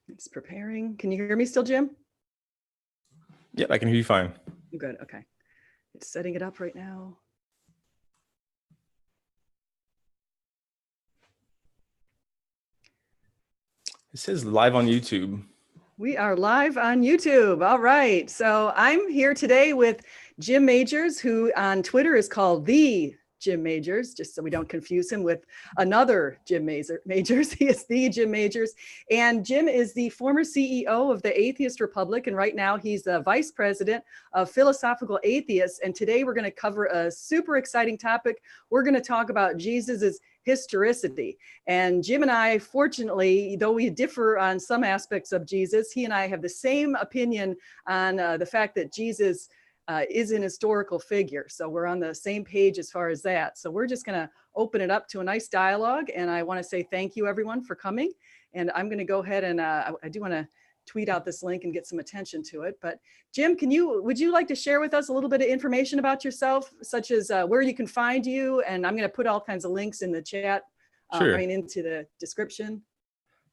It's preparing. Can you hear me still, Jim? Yep, I can hear you fine. Good. Okay. It's setting it up right now. It says live on YouTube. We are live on YouTube. All right. So I'm here today with Jim Majors, who on Twitter is called the Jim Majors, just so we don't confuse him with another Jim Majors. He is the Jim Majors. And Jim is the former CEO of the Atheist Republic. And right now he's the vice president of Philosophical Atheists. And today we're going to cover a super exciting topic. We're going to talk about Jesus's historicity. And Jim and I, fortunately, though we differ on some aspects of Jesus, he and I have the same opinion on the fact that Jesus is an historical figure. So we're on the same page as far as that. So we're just going to open it up to a nice dialogue. And I want to say thank you, everyone, for coming. And I'm going to go ahead and I do want to tweet out this link and get some attention to it. But Jim, would you like to share with us a little bit of information about yourself, such as where you can find you? And I'm going to put all kinds of links in the chat, Sure. into the description.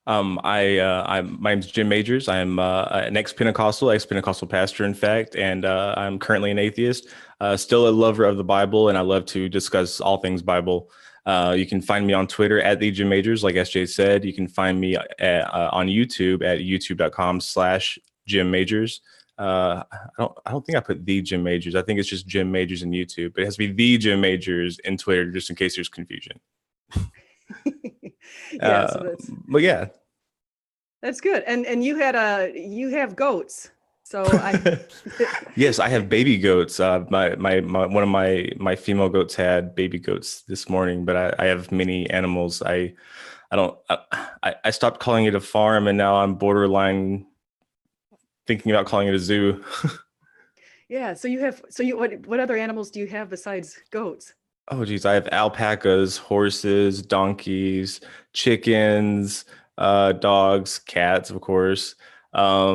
My name's Jim Majors. I'm an ex-Pentecostal pastor, in fact, and I'm currently an atheist. Still a lover of the Bible, and I love to discuss all things Bible. You can find me on Twitter at the Jim Majors, like SJ said. You can find me on YouTube at youtube.com/Jim Majors. I don't think I put the Jim Majors. I think it's just Jim Majors in YouTube, but it has to be the Jim Majors in Twitter, just in case there's confusion. But yeah, that's good. And you have goats. So yes, I have baby goats. One of my female goats had baby goats this morning, but I have many animals. I stopped calling it a farm, and now I'm borderline thinking about calling it a zoo. Yeah. What other animals do you have besides goats? Oh, geez. I have alpacas, horses, donkeys, chickens, dogs, cats, of course. I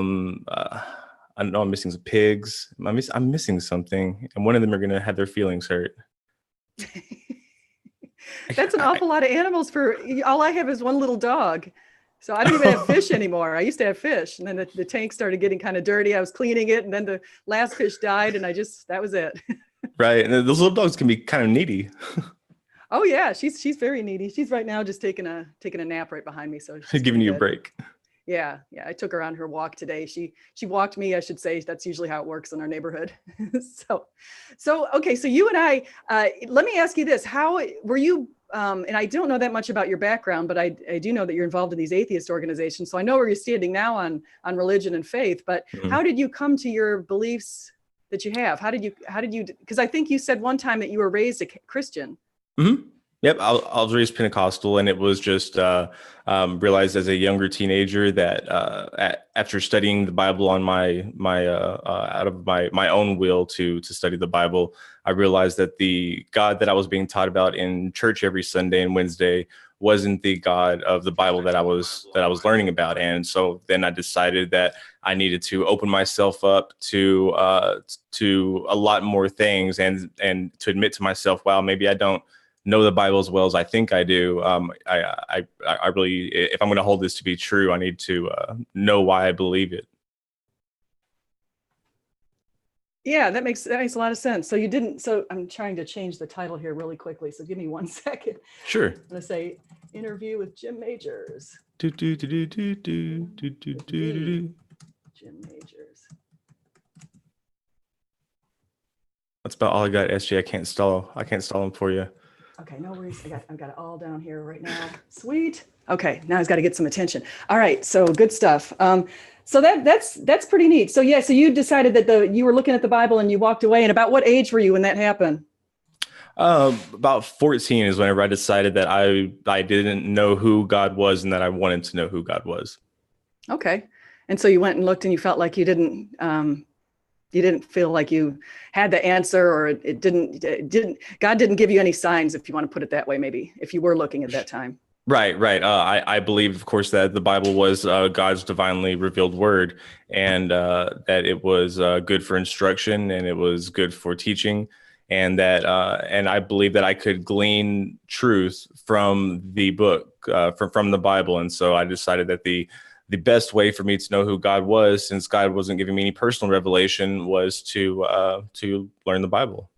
know I'm missing some pigs. I'm missing something. And one of them are going to have their feelings hurt. That's an awful lot of animals all I have is one little dog. So I don't even have fish anymore. I used to have fish, and then the tank started getting kind of dirty. I was cleaning it, and then the last fish died, and that was it. Right. And those little dogs can be kind of needy. Oh yeah, she's very needy. She's right now just taking a nap right behind me. So she's giving you a break. Yeah. I took her on her walk today. She walked me, I should say. That's usually how it works in our neighborhood. So okay. So you and I, let me ask you this: how were you? And I don't know that much about your background, but I do know that you're involved in these atheist organizations. So I know where you're standing now on religion and faith. But How did you come to your beliefs that you have? How did you? Because I think you said one time that you were raised a Christian. Mm-hmm. Yep, I was raised Pentecostal, and it was just realized as a younger teenager that after studying the Bible on out of my own will to study the Bible, I realized that the God that I was being taught about in church every Sunday and Wednesday wasn't the God of the Bible that I was learning about. And so then I decided that I needed to open myself up to a lot more things, and to admit to myself, wow, maybe I don't know the Bible as well as I think I do. I really, if I'm going to hold this to be true, I need to know why I believe it. Yeah, that makes a lot of sense. So I'm trying to change the title here really quickly. So give me 1 second. Sure. I'm going to say interview with Jim Majors. Jim Majors. That's about all I got, SJ. I can't stall him for you. Okay, no worries. I've got it all down here right now. Sweet. Okay, now he's got to get some attention. All right, so good stuff. So that's pretty neat. So yeah, so you decided that you were looking at the Bible and you walked away. And about what age were you when that happened? About 14 is whenever I decided that I didn't know who God was, and that I wanted to know who God was. Okay, and so you went and looked, and you felt like you didn't feel like you had the answer, or God didn't give you any signs, if you want to put it that way, maybe, if you were looking at that time. Right. I believe, of course, that the Bible was God's divinely revealed word, and that it was good for instruction, and it was good for teaching, and that and I believe that I could glean truth from the book, from the Bible. And so I decided that the best way for me to know who God was, since God wasn't giving me any personal revelation, was to learn the Bible.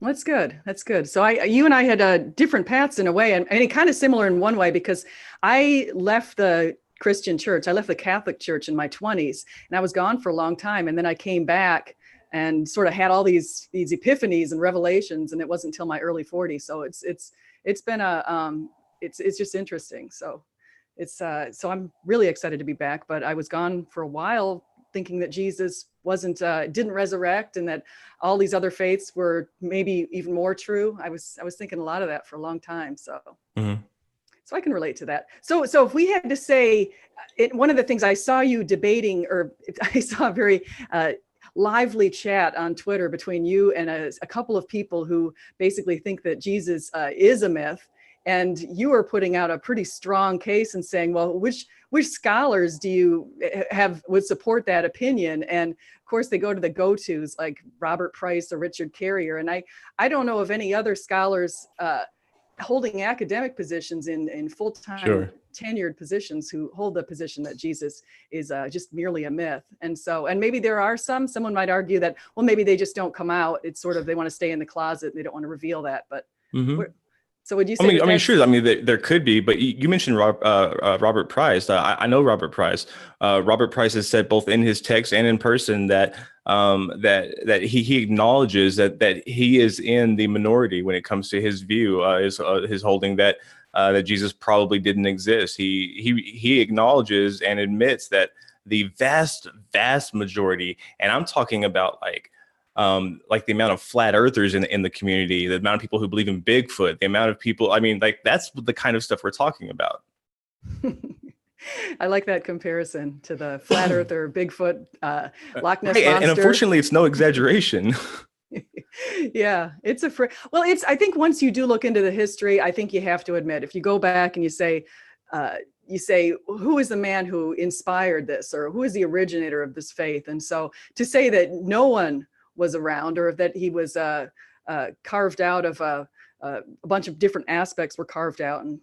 That's good. That's good. So you and I had different paths in a way, and kind of similar in one way, because I left the Christian church. I left the Catholic Church in my 20s, and I was gone for a long time. And then I came back and sort of had all these epiphanies and revelations, and it wasn't until my early 40s. So it's been it's just interesting. So so I'm really excited to be back. But I was gone for a while, thinking that Jesus didn't resurrect, and that all these other faiths were maybe even more true. I was thinking a lot of that for a long time. So Mm-hmm. so I can relate to that. So if we had to say, one of the things I saw you debating, or I saw a very lively chat on Twitter between you and a couple of people who basically think that Jesus is a myth. And you are putting out a pretty strong case and saying, well, which scholars do you would support that opinion? And of course, they go to the go-tos like Robert Price or Richard Carrier. And I don't know of any other scholars holding academic positions in full-time Sure. tenured positions who hold the position that Jesus is just merely a myth. And maybe there are someone might argue that, well, maybe they just don't come out. It's sort of, they want to stay in the closet and they don't want to reveal that. But Mm-hmm. so would you say? I mean, sure. I mean, there could be, but you mentioned Robert Price. I know Robert Price. Robert Price has said both in his text and in person that that he acknowledges that he is in the minority when it comes to his view, his holding that that Jesus probably didn't exist. He acknowledges and admits that the vast majority, and I'm talking about like the amount of flat earthers in the community, the amount of people who believe in Bigfoot, the amount of people, I mean, like that's the kind of stuff we're talking about. I like that comparison to the flat earther, Bigfoot, Loch Ness Right, monster. and unfortunately, it's no exaggeration. Yeah, well, I think once you do look into the history, I think you have to admit, if you go back and you say, who is the man who inspired this, or who is the originator of this faith? And so to say that no one was around, or that he was carved out of a bunch of different aspects were carved out and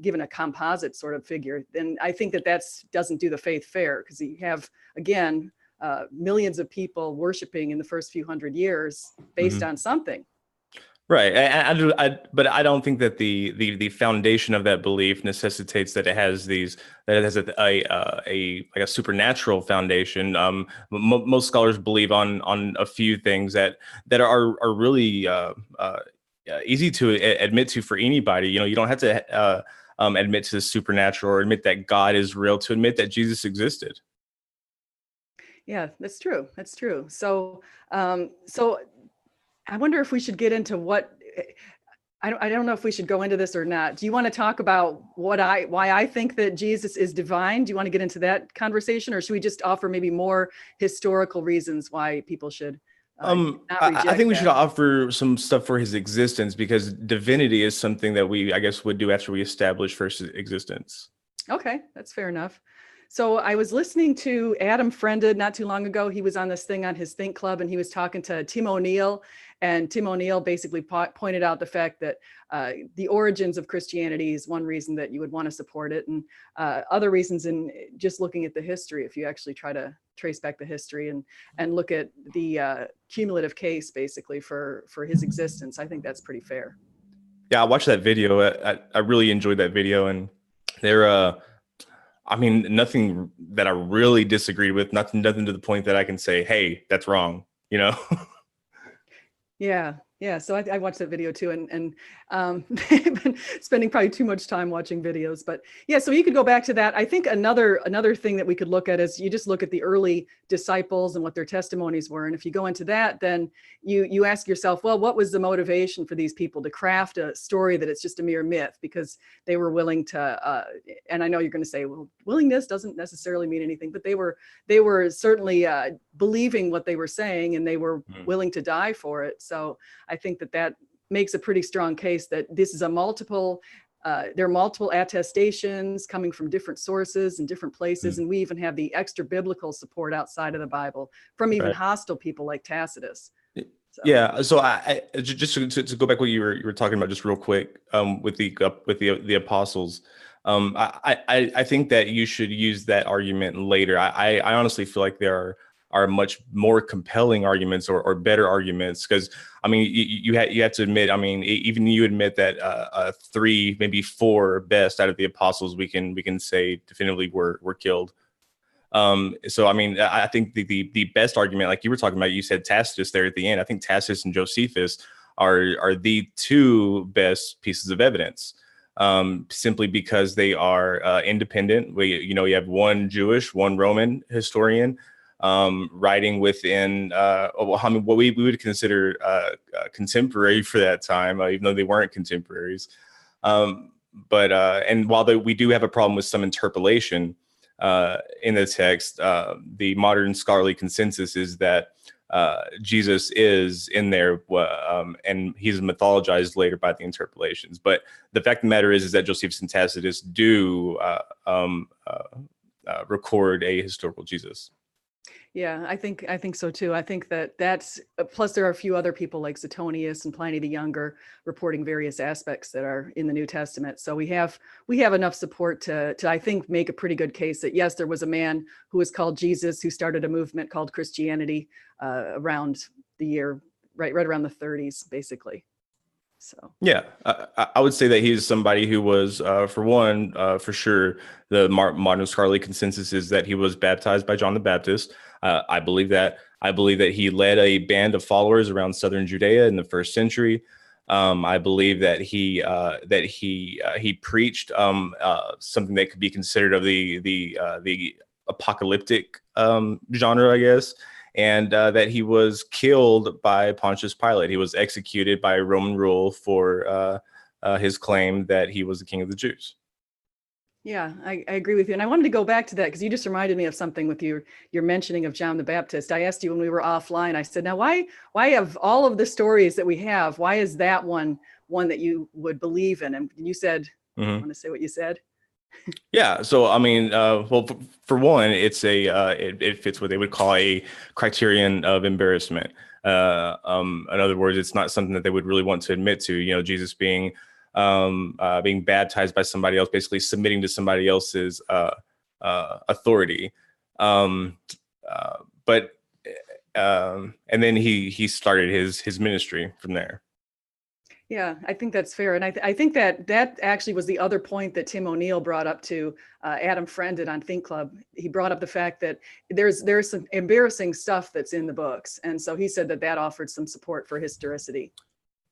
given a composite sort of figure, then I think that doesn't do the faith fair, because you have, again, millions of people worshiping in the first few hundred years based on something. Right. But I don't think that the foundation of that belief necessitates that it has a supernatural foundation. Most scholars believe on a few things that are really easy to admit to for anybody. You know, you don't have to admit to the supernatural or admit that God is real to admit that Jesus existed. Yeah, that's true. That's true. So I wonder if we should get into I don't know if we should go into this or not. Do you want to talk about why I think that Jesus is divine? Do you want to get into that conversation, or should we just offer maybe more historical reasons why people should not reject I think we that? should offer some stuff for his existence, because divinity is something that we, I guess, would do after we establish first existence. Okay, that's fair enough. So I was listening to Adam Friended not too long ago. He was on this thing on his Think Club, and he was talking to Tim O'Neill. And Tim O'Neill basically pointed out the fact that the origins of Christianity is one reason that you would want to support it. And other reasons, in just looking at the history, if you actually try to trace back the history and look at the cumulative case basically for his existence, I think that's pretty fair. Yeah, I watched that video. I really enjoyed that video. And there, I mean, nothing that I really disagreed with, nothing to the point that I can say, hey, that's wrong, you know? Yeah. So I watched that video too, and been spending probably too much time watching videos. But yeah, so you could go back to that. I think another thing that we could look at is you just look at the early disciples and what their testimonies were. And if you go into that, then you ask yourself, well, what was the motivation for these people to craft a story that it's just a mere myth? Because they were willing to, and I know you're going to say, well, willingness doesn't necessarily mean anything, but they were certainly believing what they were saying, and they were willing to die for it. So I think that makes a pretty strong case that this is there are multiple attestations coming from different sources and different places. And we even have the extra biblical support outside of the Bible from even hostile people like Tacitus. So. Yeah. So I just to go back what you were talking about just real quick with the apostles. I think that you should use that argument later. I honestly feel like there are much more compelling arguments or better arguments, because I mean you have to admit, I mean even you admit that three, maybe four best out of the apostles we can say definitively were killed. So I mean I think the best argument, like you were talking about, you said Tacitus there at the end. I think Tacitus and Josephus are the two best pieces of evidence. Simply because they are independent. You have one Jewish, one Roman historian writing within I mean, what we would consider contemporary for that time, even though they weren't contemporaries. But and while we do have a problem with some interpolation in the text, the modern scholarly consensus is that Jesus is in there, and he's mythologized later by the interpolations. But the fact of the matter is that Josephus and Tacitus do record a historical Jesus. Yeah, I think so too. I think that's plus there are a few other people like Suetonius and Pliny the Younger reporting various aspects that are in the New Testament. So we have enough support to I think make a pretty good case that yes, there was a man who was called Jesus who started a movement called Christianity around the year right around the 30s, basically. So yeah, I would say that he's somebody who was, for one, for sure, the modern scholarly consensus is that he was baptized by John the Baptist. I believe that. I believe that he led a band of followers around southern Judea in the first century. I believe that he preached something that could be considered of the apocalyptic genre, I guess. And that he was killed by Pontius Pilate. He was executed by Roman rule for his claim that he was the king of the Jews. yeah, I agree with you. And I wanted to go back to that because you just reminded me of something with your mentioning of John the Baptist. I asked you when we were offline, I said, now why of all of the stories that we have, why is that one that you would believe in? And you said, you want to say what you said? Yeah, so I mean, well, for one, it's it fits what they would call a criterion of embarrassment. In other words, it's not something that they would really want to admit to. Jesus being baptized by somebody else, basically submitting to somebody else's authority. But and then he started his ministry from there. Yeah, I think that's fair. And I think that actually was the other point that Tim O'Neill brought up to Adam Friend on Think Club. He brought up the fact that there's some embarrassing stuff that's in the books. And so he said that offered some support for historicity.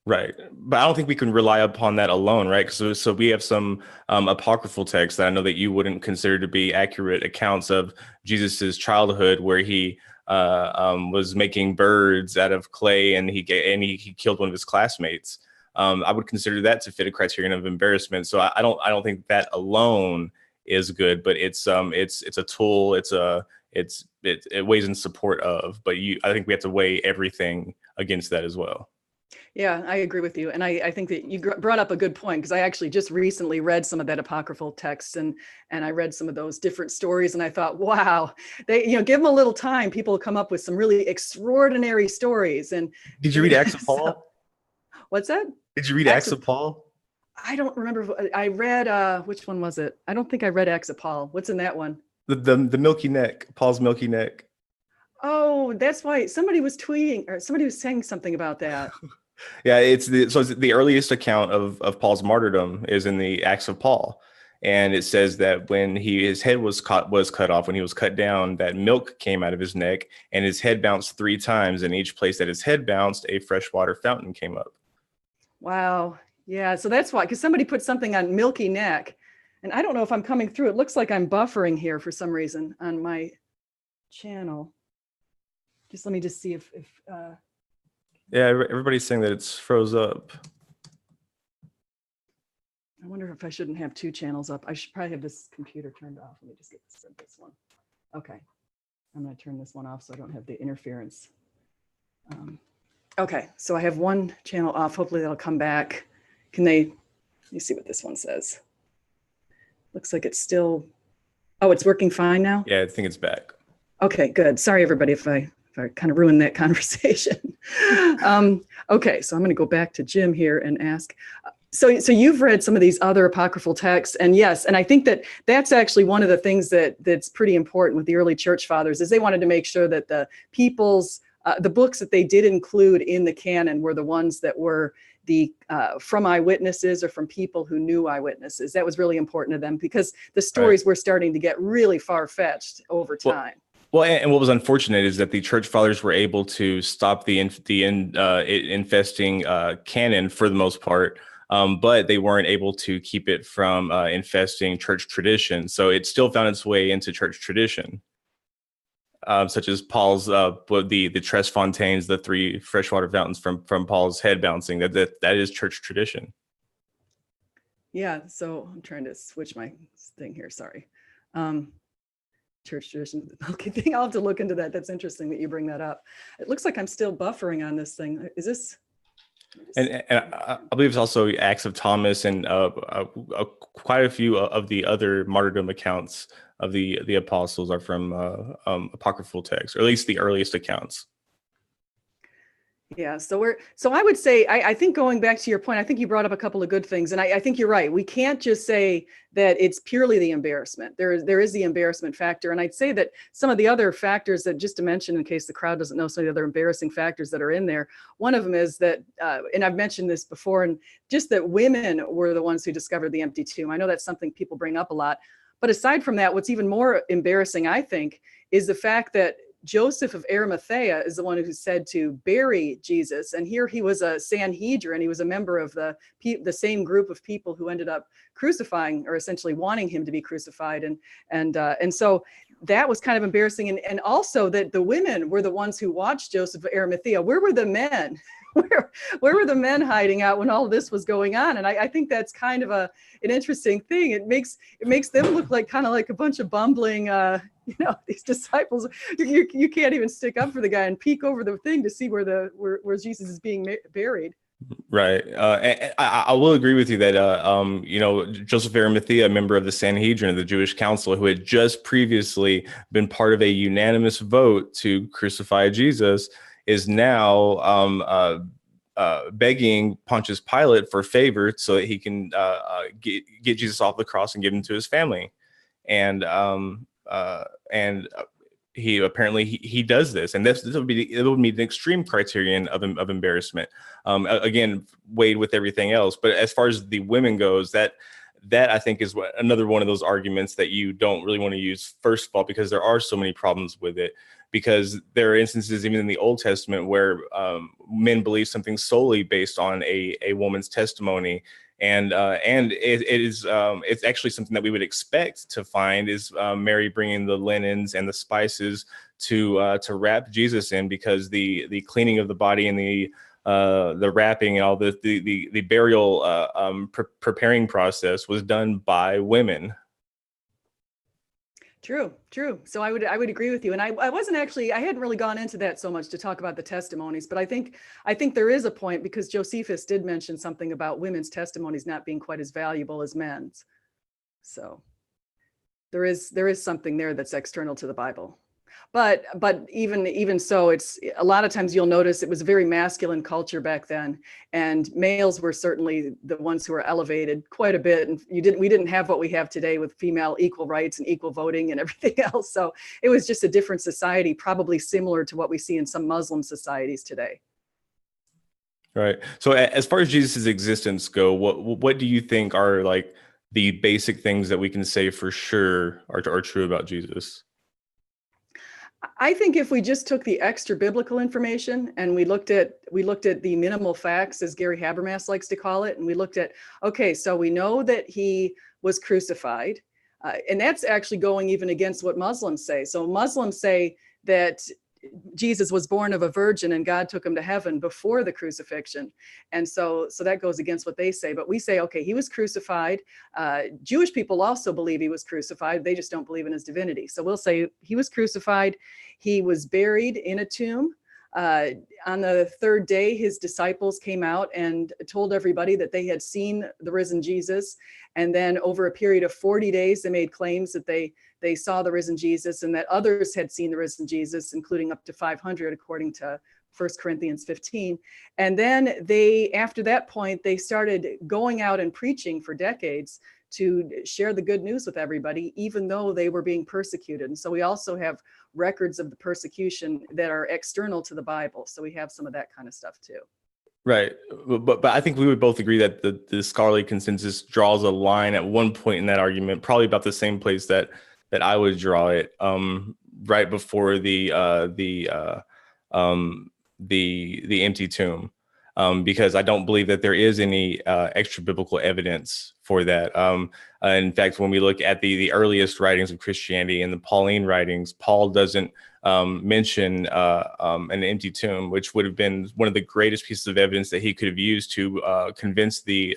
Right. But I don't think we can rely upon that alone, right? So we have some apocryphal texts that I know that you wouldn't consider to be accurate accounts of Jesus's childhood, where he was making birds out of clay and he killed one of his classmates. I would consider that to fit a criterion of embarrassment. So I don't think that alone is good, but it's a tool. It weighs in support of. But I think we have to weigh everything against that as well. Yeah, I agree with you. And I think that you brought up a good point, because I actually just recently read some of that apocryphal text and I read some of those different stories and I thought, wow, they, give them a little time. People come up with some really extraordinary stories. And did you read Acts of Paul? What's that? Did you read Acts of Paul? I don't remember. I read, which one was it? I don't think I read Acts of Paul. What's in that one? The milky neck, Paul's milky neck. Oh, that's why somebody was tweeting or somebody was saying something about that. Yeah, it's the earliest account of Paul's martyrdom is in the Acts of Paul. And it says that when his head was cut off, when he was cut down, that milk came out of his neck and his head bounced 3 times. And each place that his head bounced, a freshwater fountain came up. Wow. Yeah. So that's why, because somebody put something on milky neck, and I don't know if I'm coming through. It looks like I'm buffering here for some reason on my channel. Let me see if yeah, everybody's saying that it's froze up. I wonder if I shouldn't have 2 channels up. I should probably have this computer turned off. Let me just get this one. Okay. I'm going to turn this one off so I don't have the interference. Okay, so I have 1 channel off. Hopefully that'll come back. Let me see what this one says. Looks like it's still, oh, it's working fine now? Yeah, I think it's back. Okay, good. Sorry, everybody, if I kind of ruined that conversation. Okay, so I'm going to go back to Jim here and ask. So you've read some of these other apocryphal texts, and yes, and I think that that's actually one of the things that's pretty important with the early church fathers, is they wanted to make sure that the people's the books that they did include in the canon were the ones that were the from eyewitnesses or from people who knew eyewitnesses. That was really important to them, because the stories were starting to get really far-fetched over time. Well, and what was unfortunate is that the church fathers were able to stop the infesting canon for the most part, but they weren't able to keep it from infesting church tradition. So it still found its way into church tradition, such as Paul's the Tres Fontaines, the 3 freshwater fountains from Paul's head bouncing. That is church tradition. Yeah. So I'm trying to switch my thing here. Sorry. Church tradition. Okay, thing. I'll have to look into that. That's interesting that you bring that up. It looks like I'm still buffering on this thing. Is this? And I believe it's also Acts of Thomas and quite a few of the other martyrdom accounts of the apostles are from apocryphal texts, or at least the earliest accounts. Yeah, so I would say, I think, going back to your point, I think you brought up a couple of good things, and I think you're right. We can't just say that it's purely the embarrassment. There is the embarrassment factor, and I'd say that some of the other factors, that, just to mention in case the crowd doesn't know some of the other embarrassing factors that are in there, one of them is that, and I've mentioned this before, and just that women were the ones who discovered the empty tomb. I know that's something people bring up a lot, but aside from that, what's even more embarrassing, I think, is the fact that Joseph of Arimathea is the one who's said to bury Jesus. And here he was a Sanhedrin. He was a member of the same group of people who ended up crucifying, or essentially wanting him to be crucified. And so that was kind of embarrassing. And also that the women were the ones who watched Joseph of Arimathea. Where were the men? Where were the men hiding out when all this was going on? And I think that's kind of an interesting thing. It makes them look like kind of like a bunch of bumbling, these disciples. You can't even stick up for the guy and peek over the thing to see where Jesus is being buried. Right. And I will agree with you that, Joseph of Arimathea, a member of the Sanhedrin, the Jewish council, who had just previously been part of a unanimous vote to crucify Jesus, is now begging Pontius Pilate for favor so that he can get Jesus off the cross and give him to his family. And he apparently he does this, and this would be an extreme criterion of embarrassment. Again, weighed with everything else. But as far as the women goes, that I think is another one of those arguments that you don't really want to use, first of all, because there are so many problems with it. Because there are instances even in the Old Testament where men believe something solely based on a woman's testimony. And it's actually something that we would expect to find is Mary bringing the linens and the spices to wrap Jesus in, because the cleaning of the body and the wrapping and all the burial preparing process was done by women. True. So I would agree with you. And I hadn't really gone into that so much to talk about the testimonies, but I think there is a point, because Josephus did mention something about women's testimonies not being quite as valuable as men's. So there is something there that's external to the Bible. But even so, it's a lot of times you'll notice it was a very masculine culture back then, and males were certainly the ones who were elevated quite a bit. And we didn't have what we have today with female equal rights and equal voting and everything else. So it was just a different society, probably similar to what we see in some Muslim societies today. Right. So as far as Jesus's existence go, what do you think are like the basic things that we can say for sure are true about Jesus? I think if we just took the extra biblical information and we looked at the minimal facts, as Gary Habermas likes to call it, and we looked at, okay, so we know that he was crucified, and that's actually going even against what Muslims say. So Muslims say that Jesus was born of a virgin and God took him to heaven before the crucifixion. And so that goes against what they say. But we say, okay, he was crucified. Jewish people also believe he was crucified. They just don't believe in his divinity. So we'll say he was crucified. He was buried in a tomb. On the third day, his disciples came out and told everybody that they had seen the risen Jesus. And then over a period of 40 days, they made claims that they saw the risen Jesus, and that others had seen the risen Jesus, including up to 500, according to 1 Corinthians 15. And then they, after that point, they started going out and preaching for decades to share the good news with everybody, even though they were being persecuted. And so we also have records of the persecution that are external to the Bible. So we have some of that kind of stuff too. Right. But I think we would both agree that the scholarly consensus draws a line at one point in that argument, probably about the same place that I would draw it, right before the empty tomb, because I don't believe that there is any extra biblical evidence for that. In fact, when we look at the earliest writings of Christianity and the Pauline writings, Paul doesn't mention an empty tomb, which would have been one of the greatest pieces of evidence that he could have used to convince the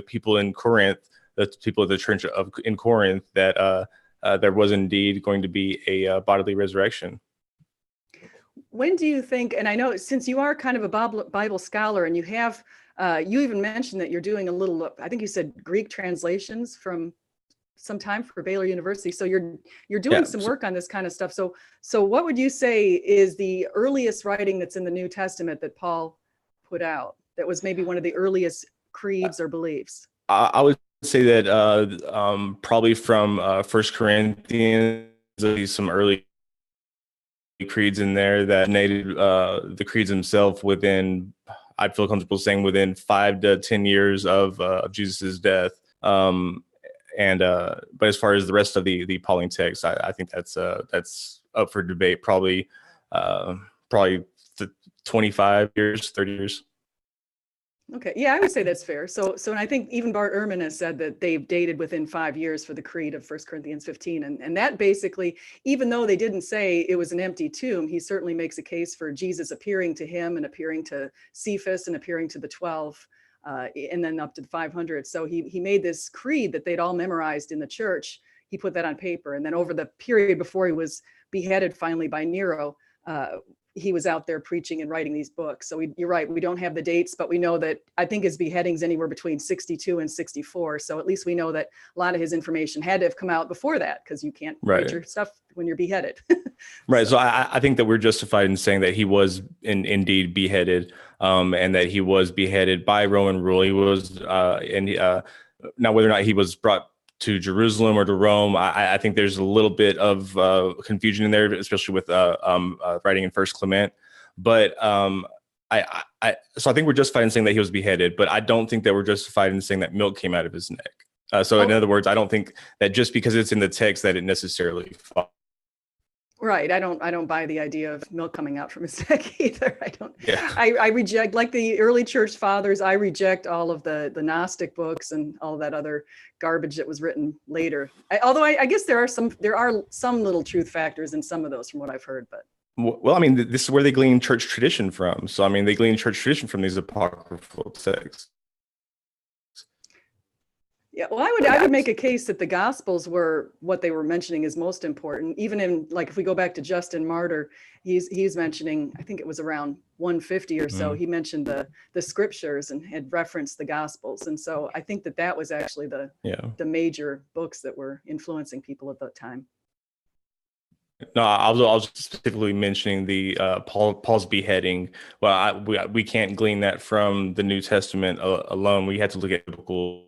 people in Corinth, the people of the church in Corinth, that there was indeed going to be a bodily resurrection. When do you think, and I know since you are kind of a Bible scholar and you have, you even mentioned that you're doing a little, I think you said Greek translations from some time for Baylor University. So you're doing some work on this kind of stuff. So what would you say is the earliest writing that's in the New Testament that Paul put out that was maybe one of the earliest creeds or beliefs? I would say that probably from 1 Corinthians, there's some early creeds in there that native the creeds themselves within, I'd feel comfortable saying, within 5 to 10 years of Jesus's death. But as far as the rest of the Pauline text, I think that's up for debate. Probably 25 years, 30 years. Okay, yeah, I would say that's fair. So and I think even Bart Ehrman has said that they've dated within 5 years for the creed of 1 Corinthians 15. And that basically, even though they didn't say it was an empty tomb, he certainly makes a case for Jesus appearing to him and appearing to Cephas and appearing to the 12, and then up to the 500. So he made this creed that they'd all memorized in the church. He put that on paper. And then over the period before he was beheaded finally by Nero, he was out there preaching and writing these books. So you're right, we don't have the dates, but we know that I think his beheading's anywhere between 62 and 64. So at least we know that a lot of his information had to have come out before that, because you can't write your stuff when you're beheaded. Right. So I think that we're justified in saying that he was indeed beheaded, and that he was beheaded by Roman rule. He was, now whether or not he was brought to Jerusalem or to Rome, I think there's a little bit of confusion in there, especially with writing in First Clement. But so I think we're justified in saying that he was beheaded, but I don't think that we're justified in saying that milk came out of his neck. In other words, I don't think that just because it's in the text that it necessarily follows. Right. I don't buy the idea of milk coming out from his neck either. I don't. Yeah. I reject, like the early church fathers, I reject all of the Gnostic books and all that other garbage that was written later. Although I guess there are some little truth factors in some of those from what I've heard. But well, I mean, this is where they glean church tradition from. So I mean, they glean church tradition from these apocryphal texts. Yeah, well, I would make a case that the Gospels were what they were mentioning is most important. Even in, like, if we go back to Justin Martyr, he's mentioning, I think it was around 150 or so, he mentioned the scriptures and had referenced the Gospels. And so I think that was actually the major books that were influencing people at that time. No, I was specifically mentioning the Paul's beheading. Well, we can't glean that from the New Testament alone. We had to look at biblical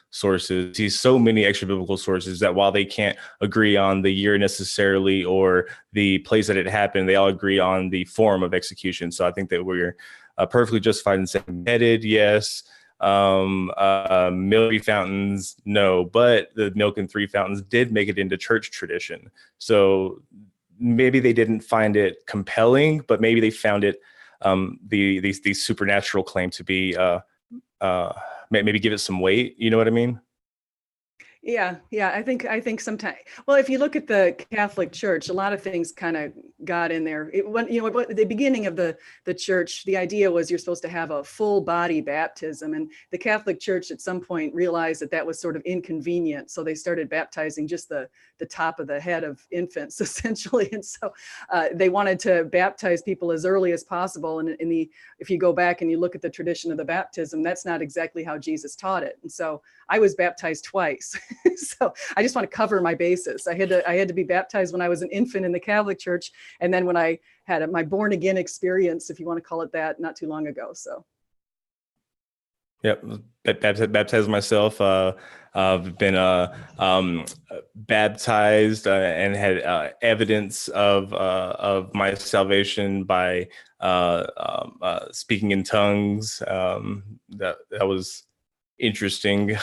sources. See so many extra biblical sources that while they can't agree on the year necessarily or the place that it happened, they all agree on the form of execution. So I think that we're perfectly justified in saying beheaded, yes. Milk fountains, no, but the milk in 3 fountains did make it into church tradition. So maybe they didn't find it compelling, but maybe they found it the supernatural claim to be maybe give it some weight. You know what I mean? Yeah. I think sometimes, well, if you look at the Catholic Church, a lot of things kind of got in there. At the beginning of the church, the idea was you're supposed to have a full body baptism, and the Catholic Church at some point realized that was sort of inconvenient, so they started baptizing just the top of the head of infants, essentially. And so they wanted to baptize people as early as possible. And if you go back and you look at the tradition of the baptism, that's not exactly how Jesus taught it. And so I was baptized twice. So I just want to cover my bases. I had to be baptized when I was an infant in the Catholic Church, and then when I had my born again experience, if you want to call it that, not too long ago. So. Yep, baptized myself. I've been baptized and had evidence of my salvation by speaking in tongues. That was interesting.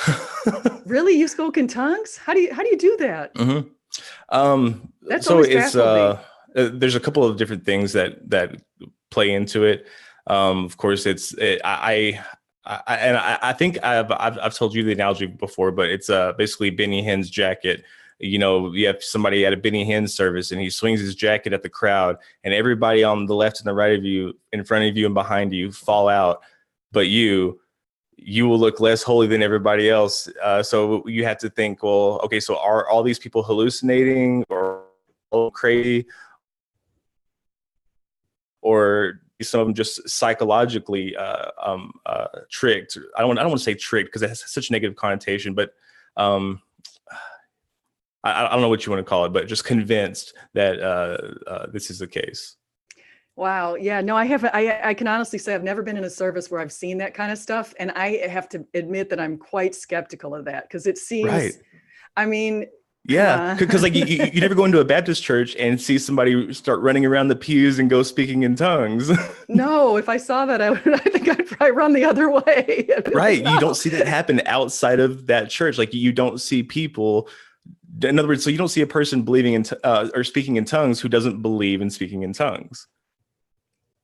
Really, you spoke in tongues? How do you do that? Mm-hmm. That's so always it's baffled me. there's a couple of different things that play into it. Of course, I think I've told you the analogy before, but it's basically Benny Hinn's jacket. You know, you have somebody at a Benny Hinn service, and he swings his jacket at the crowd, and everybody on the left and the right of you, in front of you and behind you, fall out, but you will look less holy than everybody else. So you have to think, well, okay, so are all these people hallucinating or crazy, or some of them just psychologically tricked? I don't want to say tricked because it has such a negative connotation, but I don't know what you want to call it, but just convinced that this is the case. Wow. Yeah, no, I haven't. I can honestly say I've never been in a service where I've seen that kind of stuff. And I have to admit that I'm quite skeptical of that, because it seems, Right. I mean, yeah, because like you never go into a Baptist church and see somebody start running around the pews and go speaking in tongues. No, if I saw that, I think I'd probably run the other way. Right. No. You don't see that happen outside of that church. Like you don't see people. In other words, so you don't see a person believing in or speaking in tongues who doesn't believe in speaking in tongues.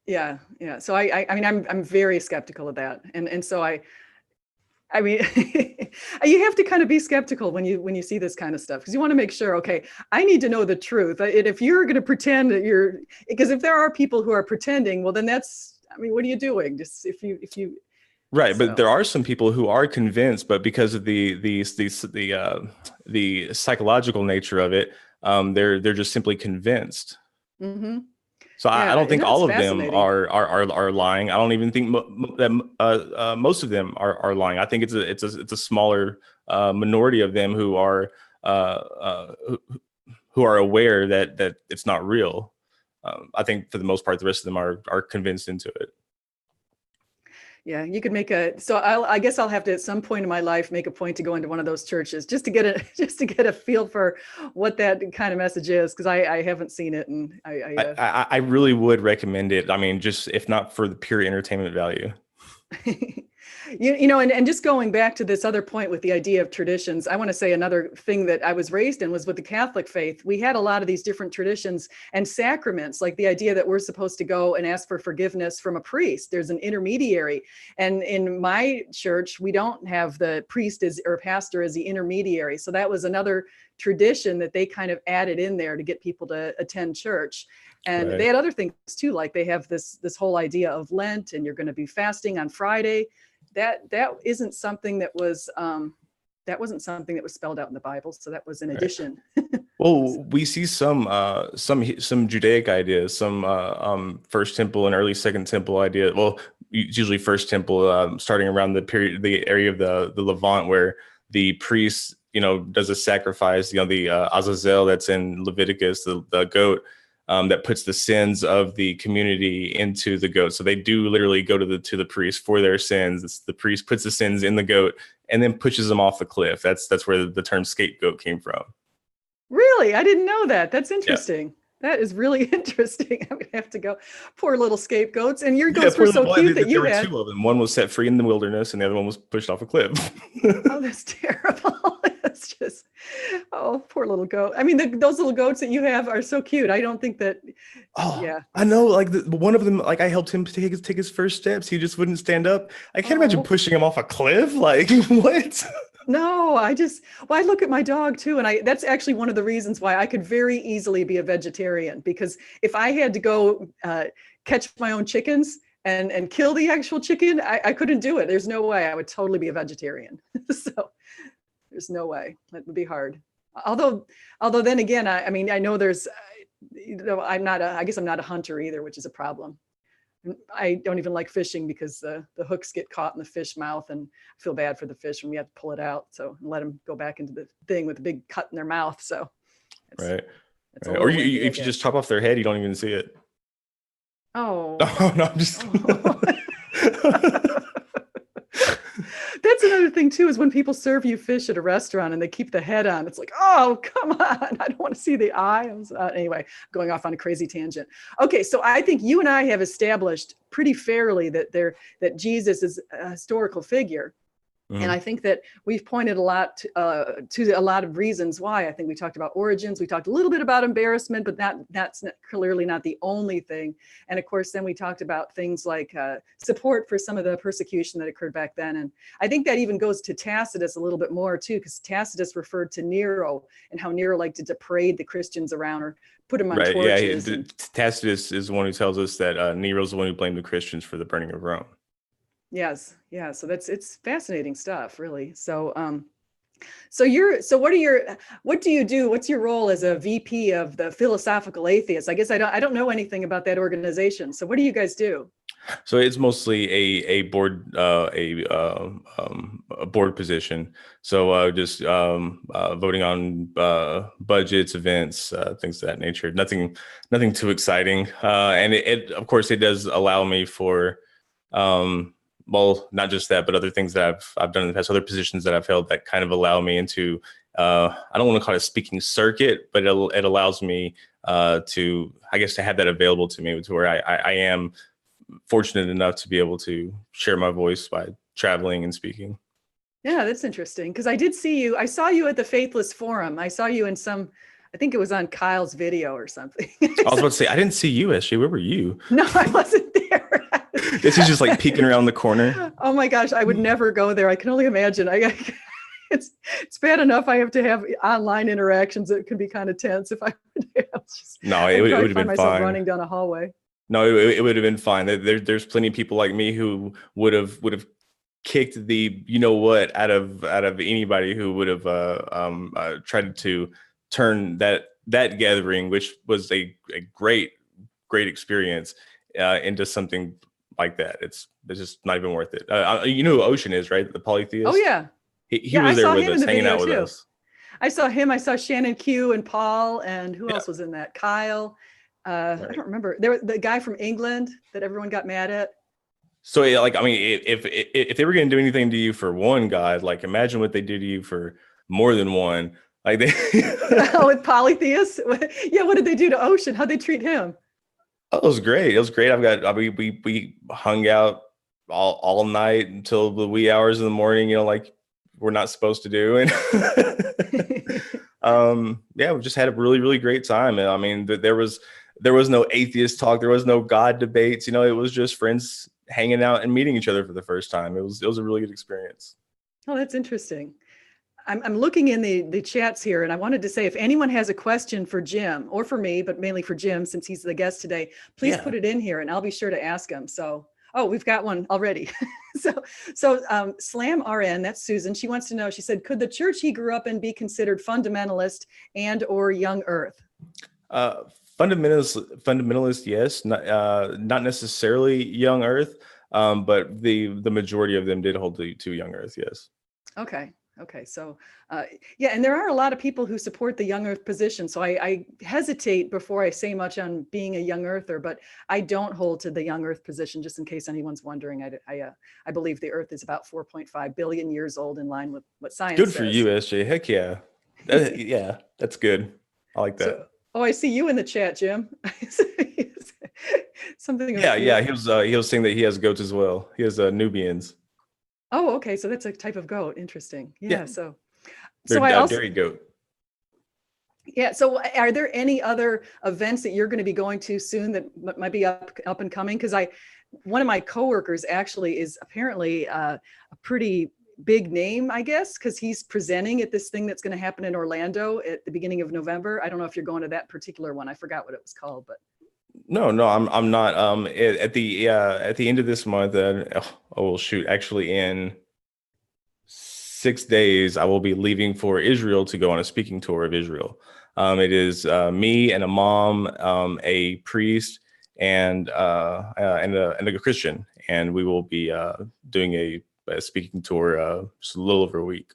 Yeah, yeah. So I mean, I'm very skeptical of that, and so I mean, you have to kind of be skeptical when you see this kind of stuff, because you want to make sure, okay, I need to know the truth. And if you're going to pretend that because if there are people who are pretending, well, then that's, I mean, what are you doing? Just if you Right, so. but there are some people who are convinced, but because of the psychological nature of it, they're just simply convinced. Mm-hmm. So I Yeah, don't think no, it's all of them fascinating. are lying. I don't even think that most of them are lying. I think it's a smaller minority of them who are aware that it's not real. I think for the most part, the rest of them are convinced into it. Yeah, you could so I guess I'll have to at some point in my life make a point to go into one of those churches just to get a feel for what that kind of message is, because I haven't seen it, and I really would recommend it. I mean, just if not for the pure entertainment value. You know, and just going back to this other point with the idea of traditions, I want to say another thing that I was raised in was with the Catholic faith. We had a lot of these different traditions and sacraments, like the idea that we're supposed to go and ask for forgiveness from a priest. There's an intermediary. And in my church, we don't have the priest or pastor as the intermediary. So that was another tradition that they kind of added in there to get people to attend church. And Right. they had other things too, like they have this whole idea of Lent, and you're going to be fasting on Friday. That isn't something that wasn't something that was spelled out in the Bible. So that was an addition. Well, we see some Judaic ideas, some First Temple and early Second Temple idea. Well, it's usually First Temple, starting around the area of the Levant, where the priest, does a sacrifice. The Azazel that's in Leviticus, the goat. That puts the sins of the community into the goat. So they do literally go to the priest for their sins. The priest puts the sins in the goat and then pushes them off the cliff. That's where the term scapegoat came from. Really? I didn't know that. That's Yeah. interesting. That is really interesting. I'm gonna have to go. Poor little scapegoats. And your goats were so cute that you had. There had. were two of them. One was set free in the wilderness, and the other one was pushed off a cliff. Oh, that's terrible. That's just, oh, poor little goat. I mean, those little goats that you have are so cute. I don't think that. Oh, yeah. I know. Like one of them, like I helped him take his first steps. He just wouldn't stand up. I can't imagine pushing him off a cliff. Like what? No, I look at my dog too. And that's actually one of the reasons why I could very easily be a vegetarian, because if I had to go catch my own chickens and kill the actual chicken, I couldn't do it. There's no way. I would totally be a vegetarian. So there's no way. That would be hard. Although then again, I mean, I know there's, I guess I'm not a hunter either, which is a problem. I don't even like fishing because the hooks get caught in the fish mouth, and I feel bad for the fish when we have to pull it out. So let them go back into the thing with a big cut in their mouth. So right. it's Right. a Or little windy, I if you guess. just chop off their head, you don't even see it. Oh. Oh, no, I'm just. Oh. That's another thing too, is when people serve you fish at a restaurant and they keep the head on. It's like, oh, come on. I don't want to see the eye. Anyway, going off on a crazy tangent. Okay, so I think you and I have established pretty fairly that Jesus is a historical figure. And I think that we've pointed a lot to a lot of reasons why. I think we talked about origins. We talked a little bit about embarrassment, but that's clearly not the only thing. And of course, then we talked about things like support for some of the persecution that occurred back then. And I think that even goes to Tacitus a little bit more too, because Tacitus referred to Nero and how Nero liked to deprade the Christians around or put them on Right. torches. Yeah. Tacitus is the one who tells us that Nero's the one who blamed the Christians for the burning of Rome. Yes. Yeah. So it's fascinating stuff, really. So, what do you do? What's your role as a VP of the Philosophical Atheists? I guess I don't know anything about that organization. So what do you guys do? So it's mostly a board a board position. So just voting on budgets, events, things of that nature. Nothing too exciting. And it of course it does allow me for well, not just that, but other things that I've done in the past, other positions that I've held that kind of allow me into, I don't want to call it a speaking circuit, but it allows me to, I guess, to have that available to me, to where I am fortunate enough to be able to share my voice by traveling and speaking. Yeah, that's interesting. Because I saw you at the Faithless Forum. I saw you in I think it was on Kyle's video or something. I was about to say, I didn't see you, SJ. Where were you? No, I wasn't there. This is just like peeking around the corner. Oh my gosh, I would never go there. I can only imagine. It's bad enough I have to have online interactions that can be kind of tense. If I would no, it would have been fine. Running down a hallway. No, it would have been fine. There's plenty of people like me who would have kicked the what out of anybody who would have tried to turn that gathering, which was a great experience, into something like that. It's just not even worth it. You know who Ocean is, right? The polytheist. Oh yeah, he was there with us, hanging out with us. I saw him. I saw Shannon Q and Paul, and who else was in that? Kyle. Right. I don't remember. There, the guy from England that everyone got mad at. So yeah, like, I mean, if they were going to do anything to you for one God, like imagine what they do to you for more than one. Like they with polytheists. Yeah, what did they do to Ocean? How'd they treat him? Oh, it was great. It was great. We hung out all night until the wee hours of the morning, like we're not supposed to do. And yeah, we just had a really, really great time. And I mean, there was no atheist talk. There was no God debates. It was just friends hanging out and meeting each other for the first time. It was a really good experience. Oh, that's interesting. I'm looking in the chats here, and I wanted to say, if anyone has a question for Jim or for me, but mainly for Jim, since he's the guest today, please put it in here and I'll be sure to ask him. So, we've got one already. so Slam RN, that's Susan. She wants to know, she said, could the church he grew up in be considered fundamentalist and or young earth? Fundamentalist, yes. Not necessarily young earth, but the majority of them did hold to young earth, yes. Okay. So, yeah, and there are a lot of people who support the young earth position. So I hesitate before I say much on being a young earther, but I don't hold to the young earth position, just in case anyone's wondering. I believe the earth is about 4.5 billion years old, in line with what science says. Good for you, SJ. Heck yeah. Yeah, that's good. I like that. So, I see you in the chat, Jim. Something. Yeah. He was saying that he has goats as well. He has Nubians. Oh, okay. So that's a type of goat. Interesting. Yeah. So they're dairy goat. Yeah. So are there any other events that you're going to be going to soon that might be up and coming? Because one of my coworkers actually is apparently a pretty big name, I guess, because he's presenting at this thing that's going to happen in Orlando at the beginning of November. I don't know if you're going to that particular one. I forgot what it was called, but. No, I'm not. At the end of this month, shoot, actually in 6 days, I will be leaving for Israel to go on a speaking tour of Israel. It is me and a mom, a priest, and a Christian, and we will be doing a speaking tour just a little over a week.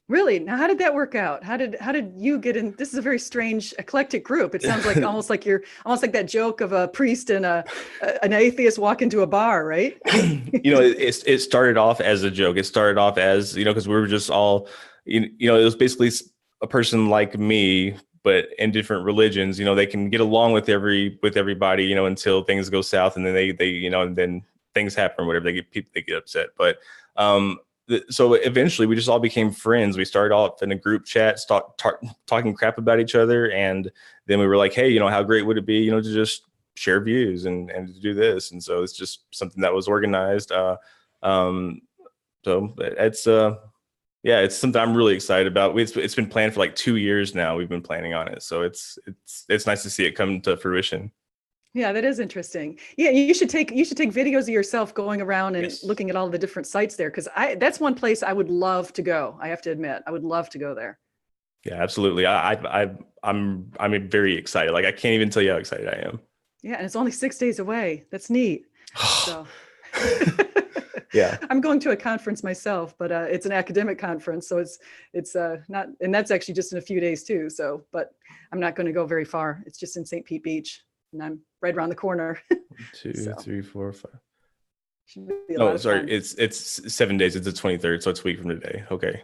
Really? Now, how did that work out? How did you get in? This is a very strange, eclectic group. It sounds like almost like that joke of a priest and an atheist walk into a bar, right? It started off as a joke. It started off as, because we were just all, it was basically a person like me, but in different religions. They can get along with everybody, until things go south, and then they and then things happen or whatever. They get upset, but so eventually we just all became friends. We started off in a group chat, talking crap about each other. And then we were like, hey, how great would it be, to just share views and to do this. And so it's just something that was organized. So it's, it's something I'm really excited about. It's been planned for like 2 years now. We've been planning on it. So it's nice to see it come to fruition. Yeah, that is interesting. Yeah, you should take videos of yourself going around and looking at all the different sites there, because that's one place I would love to go. I have to admit, I would love to go there. Yeah, absolutely. I'm very excited. Like, I can't even tell you how excited I am. Yeah, and it's only 6 days away. That's neat. So yeah, I'm going to a conference myself, but it's an academic conference, so it's not, and that's actually just in a few days too. So, but I'm not going to go very far. It's just in St. Pete Beach, and I'm right around the corner. 1, 2, 3, 4, 5. No, sorry, it's 7 days. It's the 23rd, so it's a week from today. Okay,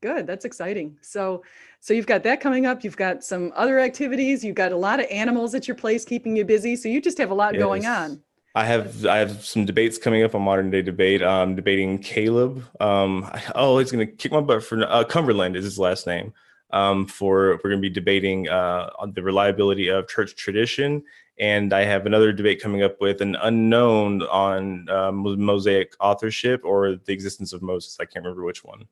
good. That's exciting. So you've got that coming up. You've got some other activities. You've got a lot of animals at your place keeping you busy. So you just have a lot going on. I have some debates coming up on Modern Day Debate. Debating Caleb. He's going to kick my butt for Cumberland is his last name. We're going to be debating on the reliability of church tradition. And I have another debate coming up with an unknown on Mosaic authorship or the existence of Moses. I can't remember which one.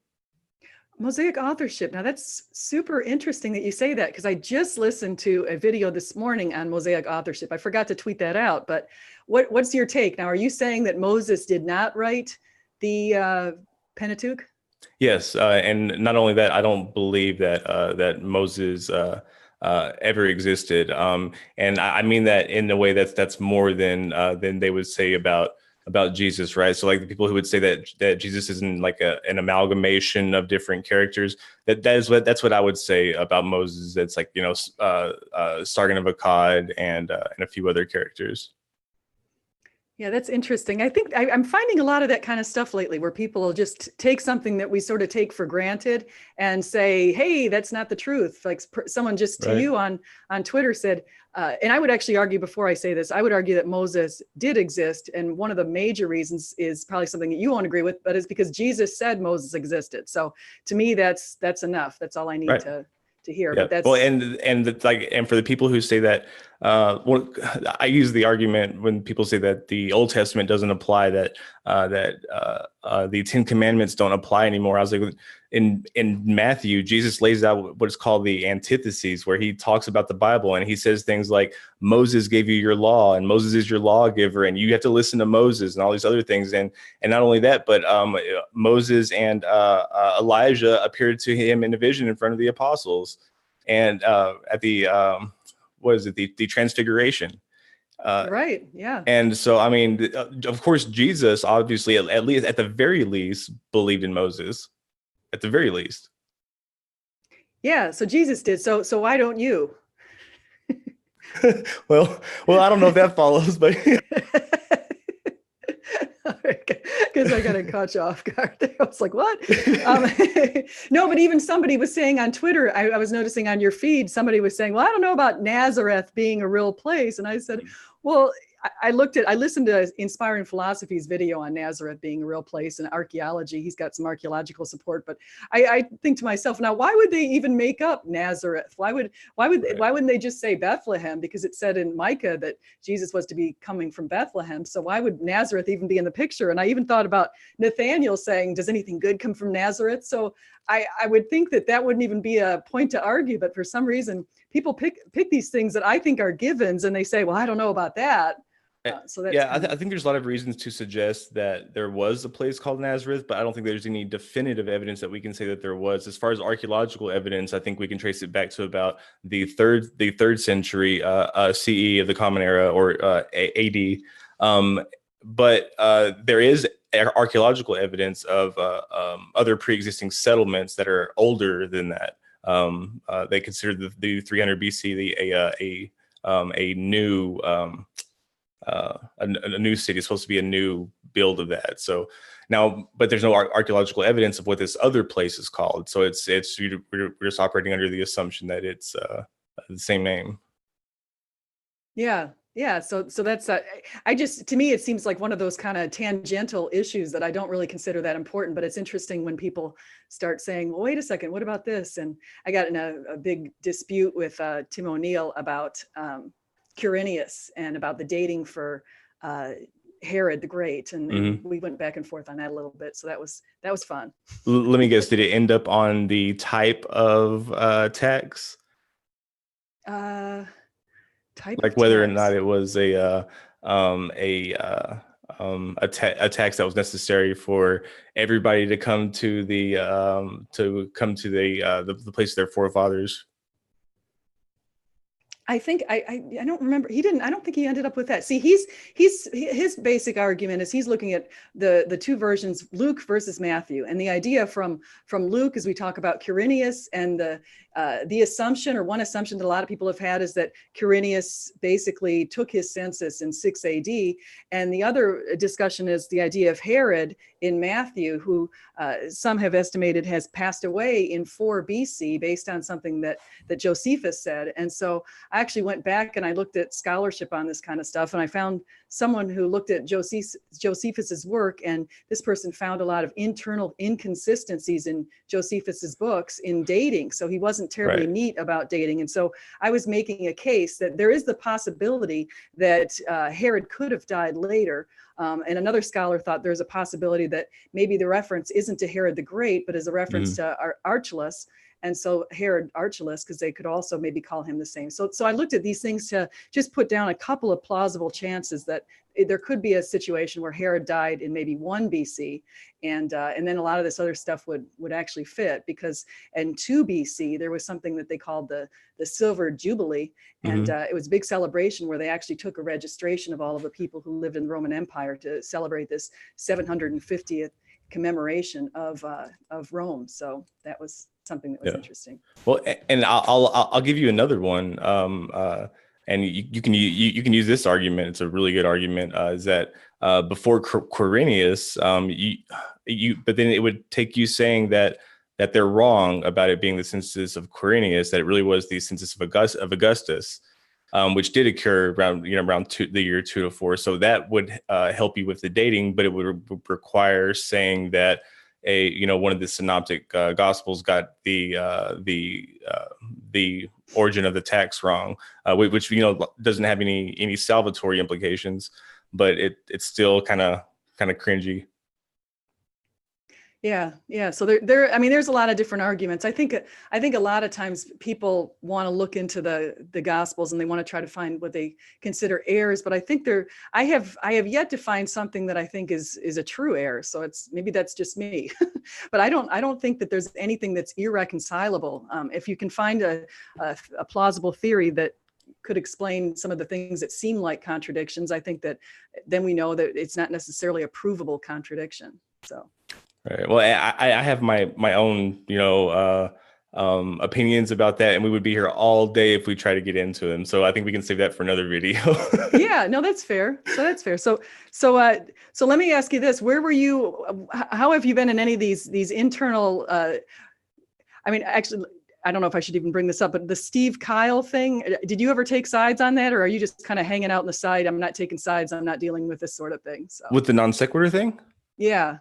Mosaic authorship. Now that's super interesting that you say that, because I just listened to a video this morning on Mosaic authorship. I forgot to tweet that out, but what's your take? Now, are you saying that Moses did not write the Pentateuch? Yes, and not only that, I don't believe that Moses ever existed, and I mean that in a way that's more than they would say about Jesus, right? So like the people who would say that Jesus isn't like an amalgamation of different characters, that's what I would say about Moses. That's like Sargon of Akkad and a few other characters. Yeah, that's interesting. I think I'm finding a lot of that kind of stuff lately, where people will just take something that we sort of take for granted and say, hey, that's not the truth. Like someone just to you on Twitter said, and I would actually argue, before I say this, I would argue that Moses did exist. And one of the major reasons is probably something that you won't agree with, but it's because Jesus said Moses existed. So to me, that's enough. That's all I need to hear. Yeah. But that's and for the people who say that, I use the argument when people say that the Old Testament doesn't apply, that the 10 Commandments don't apply anymore. I was like, in Matthew, Jesus lays out what is called the antitheses, where he talks about the Bible and he says things like, Moses gave you your law and Moses is your lawgiver and you have to listen to Moses and all these other things. And not only that, but Moses and Elijah appeared to him in a vision in front of the apostles, and at the the Transfiguration. Right. Yeah. And so, I mean, of course, Jesus, obviously, at least at the very least, believed in Moses. At the very least. Yeah. So Jesus did. So why don't you? well, I don't know if that follows, but. Because I got caught you off guard. I was like, what? No, but even somebody was saying on Twitter, I was noticing on your feed, somebody was saying, well, I don't know about Nazareth being a real place. And I said, well, I listened to Inspiring Philosophy's video on Nazareth being a real place and archaeology. He's got some archaeological support, but I think to myself, now, why would they even make up Nazareth? Why wouldn't they just say Bethlehem? Because it said in Micah that Jesus was to be coming from Bethlehem. So why would Nazareth even be in the picture? And I even thought about Nathaniel saying, does anything good come from Nazareth? So I would think that wouldn't even be a point to argue, but for some reason, people pick these things that I think are givens and they say, well, I don't know about that. So that's Yeah, kind of, I think there's a lot of reasons to suggest that there was a place called Nazareth, but I don't think there's any definitive evidence that we can say that there was. As far as archaeological evidence, I think we can trace it back to about the third century CE of the Common Era, or AD. But there is archaeological evidence of other pre-existing settlements that are older than that. They consider the 300 BC a new a new city. It's supposed to be a new build of that. So now, but there's no archaeological evidence of what this other place is called. So we're just operating under the assumption that it's the same name. yeah. Yeah. So that's, to me, it seems like one of those kind of tangential issues that I don't really consider that important, but it's interesting when people start saying, well, wait a second, what about this? And I got in a big dispute with Tim O'Neill about Quirinius and about the dating for Herod the Great, and we went back and forth on that a little bit. So that was fun. Let me guess, did it end up on the type of text? Type Like of whether or text. not it was a text that was necessary for everybody to come to the the place of their forefathers. I think I don't remember. He didn't. I don't think he ended up with that. See, his basic argument is he's looking at the two versions, Luke versus Matthew, and the idea from Luke, as we talk about Quirinius, and the assumption, or one assumption that a lot of people have had, is that Quirinius basically took his census in 6 AD, and the other discussion is the idea of Herod in Matthew, who some have estimated has passed away in 4 BC based on something that Josephus said. And so I actually went back and I looked at scholarship on this kind of stuff, and I found someone who looked at Josephus's work, and this person found a lot of internal inconsistencies in Josephus's books in dating. So he wasn't terribly neat about dating. And so I was making a case that there is the possibility that Herod could have died later. And another scholar thought there's a possibility that maybe the reference isn't to Herod the Great, but is a reference to Archelaus. And so Herod Archelaus, because they could also maybe call him the same. So I looked at these things to just put down a couple of plausible chances that there could be a situation where Herod died in maybe 1 BC, and then a lot of this other stuff would actually fit, because in 2 BC there was something that they called the Silver Jubilee, and it was a big celebration where they actually took a registration of all of the people who lived in the Roman Empire to celebrate this 750th commemoration of Rome. So that was something that was interesting. Well, and I'll give you another one. And you can use this argument. It's a really good argument. Is that before Quirinius, but then it would take you saying that they're wrong about it being the census of Quirinius, that it really was the census of Augustus, which did occur around the year 204. So that would help you with the dating, but it would require saying that one of the synoptic gospels got the origin of the text wrong, which doesn't have any salvatory implications, but it's still kind of cringy. Yeah. So there's a lot of different arguments. I think a lot of times people want to look into the Gospels and they want to try to find what they consider errors. But I think I have yet to find something that I think is a true error. So maybe that's just me, but I don't think that there's anything that's irreconcilable. If you can find a plausible theory that could explain some of the things that seem like contradictions, I think that then we know that it's not necessarily a provable contradiction. So. Right. Well, I have my own, opinions about that, and we would be here all day if we try to get into them. So I think we can save that for another video. Yeah, no, that's fair. So let me ask you this: where were you? How have you been in any of these internal? Actually, I don't know if I should even bring this up, but the Steve Kyle thing. Did you ever take sides on that, or are you just kind of hanging out on the side? I'm not taking sides. I'm not dealing with this sort of thing. So with the non sequitur thing. Yeah.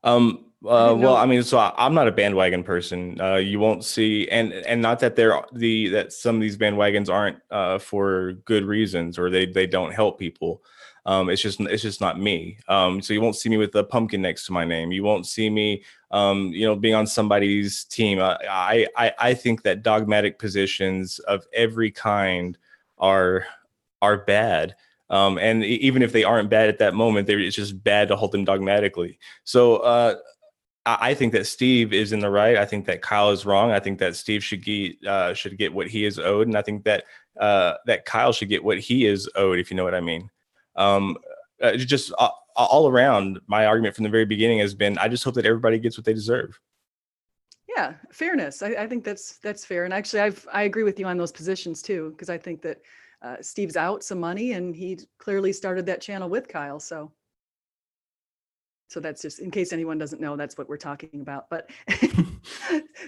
Well, so I'm not a bandwagon person. You won't see, and not that that some of these bandwagons aren't for good reasons, or they don't help people. It's just not me. So you won't see me with a pumpkin next to my name. You won't see me, being on somebody's team. I think that dogmatic positions of every kind are bad. And even if they aren't bad at that moment, it's just bad to hold them dogmatically. So I think that Steve is in the right. I think that Kyle is wrong. I think that Steve should get what he is owed, and I think that that Kyle should get what he is owed, if you know what I mean. Just all around, my argument from the very beginning has been, I just hope that everybody gets what they deserve. Yeah, fairness. I think that's fair. And actually, I agree with you on those positions too, because I think that Steve's out some money, and he clearly started that channel with Kyle. So that's just in case anyone doesn't know, that's what we're talking about. But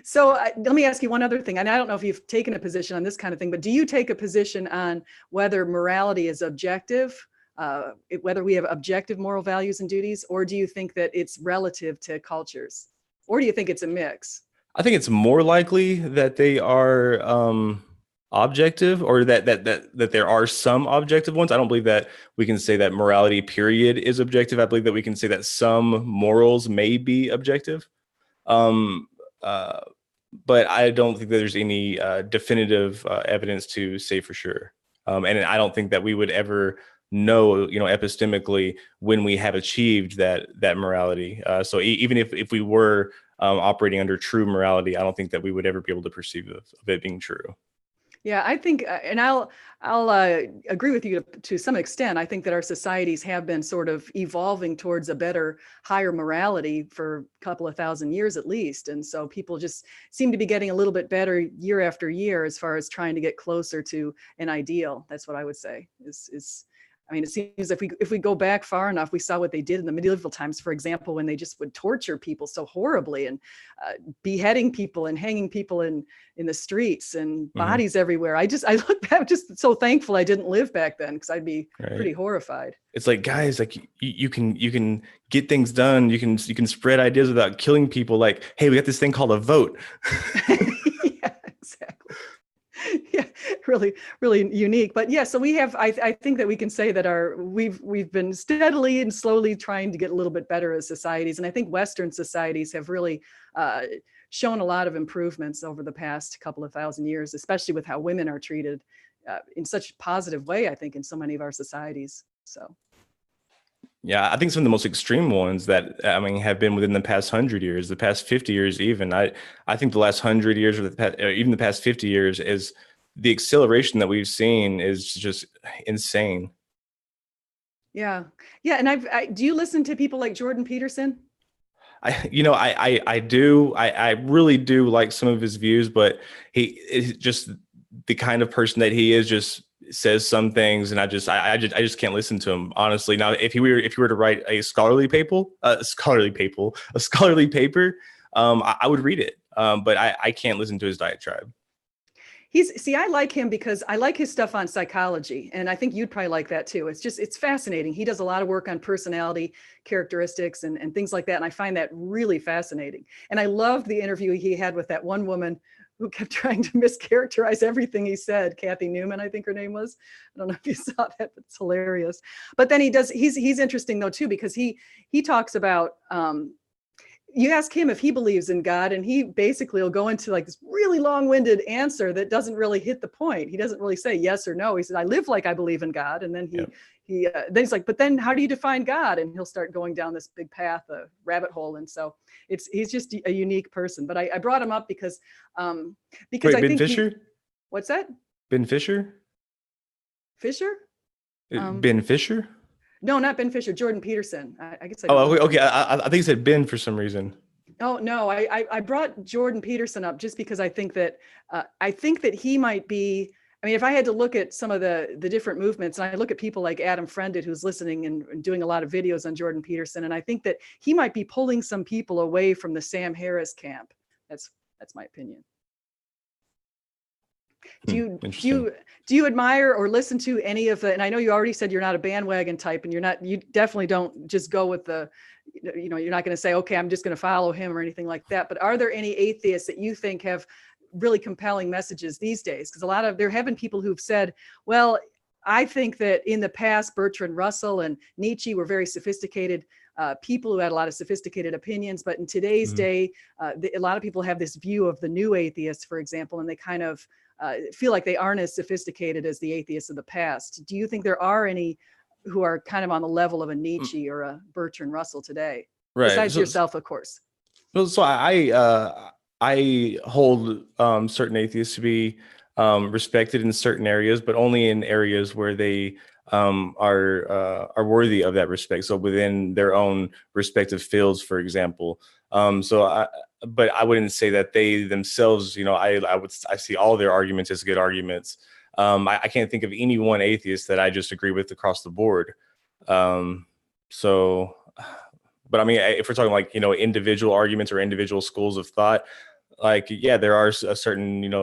so let me ask you one other thing. And I don't know if you've taken a position on this kind of thing, but do you take a position on whether morality is objective, whether we have objective moral values and duties, or do you think that it's relative to cultures? Or do you think it's a mix? I think it's more likely that they are objective, or that there are some objective ones. I don't believe that we can say that morality period is objective. I believe that we can say that some morals may be objective. But I don't think that there's any definitive evidence to say for sure. And I don't think that we would ever know, epistemically, when we have achieved that morality. So even if we were operating under true morality, I don't think that we would ever be able to perceive of it being true. Yeah, I think, and I'll agree with you to some extent. I think that our societies have been sort of evolving towards a better, higher morality for a couple of thousand years at least. And so people just seem to be getting a little bit better year after year as far as trying to get closer to an ideal. That's what I would say is I mean, it seems if we go back far enough, we saw what they did in the medieval times, for example, when they just would torture people so horribly and beheading people and hanging people in the streets and bodies everywhere. I look back, just so thankful I didn't live back then, because I'd be pretty horrified. It's like, guys, like you can get things done. You can spread ideas without killing people. Like, hey, we got this thing called a vote. Yeah, exactly. Yeah, really, really unique. But yeah, so we have, I think that we can say that we've been steadily and slowly trying to get a little bit better as societies. And I think Western societies have really shown a lot of improvements over the past couple of thousand years, especially with how women are treated in such a positive way, I think, in so many of our societies. So. Yeah, I think some of the most extreme ones that have been within the past 100 years, the past 50 years, even. I think the last 100 years, or even the past 50 years, is the acceleration that we've seen is just insane. Yeah, yeah, and do you listen to people like Jordan Peterson? I do. I really do like some of his views, but he is just the kind of person that he is. Just says some things, and I just can't listen to him, honestly. Now, if he were to write a scholarly paper, I would read it. But I can't listen to his diatribe. I like him because I like his stuff on psychology, and I think you'd probably like that too. It's fascinating. He does a lot of work on personality characteristics and things like that, and I find that really fascinating. And I loved the interview he had with that one woman who kept trying to mischaracterize everything he said. Kathy Newman, I think her name was. I don't know if you saw that, but it's hilarious. But then he's interesting though too, because he talks about, you ask him if he believes in God, and he basically will go into like this really long-winded answer that doesn't really hit the point. He doesn't really say yes or no. He said, I live like I believe in God. And then then he's like, but then how do you define God? And he'll start going down this big path, a rabbit hole. And so he's just a unique person. But I brought him up because Wait, I Ben think Fisher? What's that? Ben Fisher? Fisher? Ben Fisher? No, not Ben Fisher. Jordan Peterson. I guess. Okay. I think you said Ben for some reason. Oh no, I brought Jordan Peterson up just because I think that he might be. I mean, if I had to look at some of the different movements, and I look at people like Adam Friended, who's listening and doing a lot of videos on Jordan Peterson, and I think that he might be pulling some people away from the Sam Harris camp. That's my opinion. Do you admire or listen to any of the, and I know you already said you're not a bandwagon type, and you definitely don't just go with the, you're not going to say, okay, I'm just going to follow him or anything like that. But are there any atheists that you think have really compelling messages these days? Because there have been people who've said, well, I think that in the past, Bertrand Russell and Nietzsche were very sophisticated people who had a lot of sophisticated opinions. But in today's day, a lot of people have this view of the new atheists, for example, and they kind of feel like they aren't as sophisticated as the atheists of the past. Do you think there are any who are kind of on the level of a Nietzsche or a Bertrand Russell today? Right. Besides yourself, of course. So I hold certain atheists to be respected in certain areas, but only in areas where they are worthy of that respect. So within their own respective fields, for example. But I wouldn't say that they themselves, I see all their arguments as good arguments. I can't think of any one atheist that I just agree with across the board. But I mean, if we're talking like, individual arguments or individual schools of thought, like, yeah, there are a certain, it's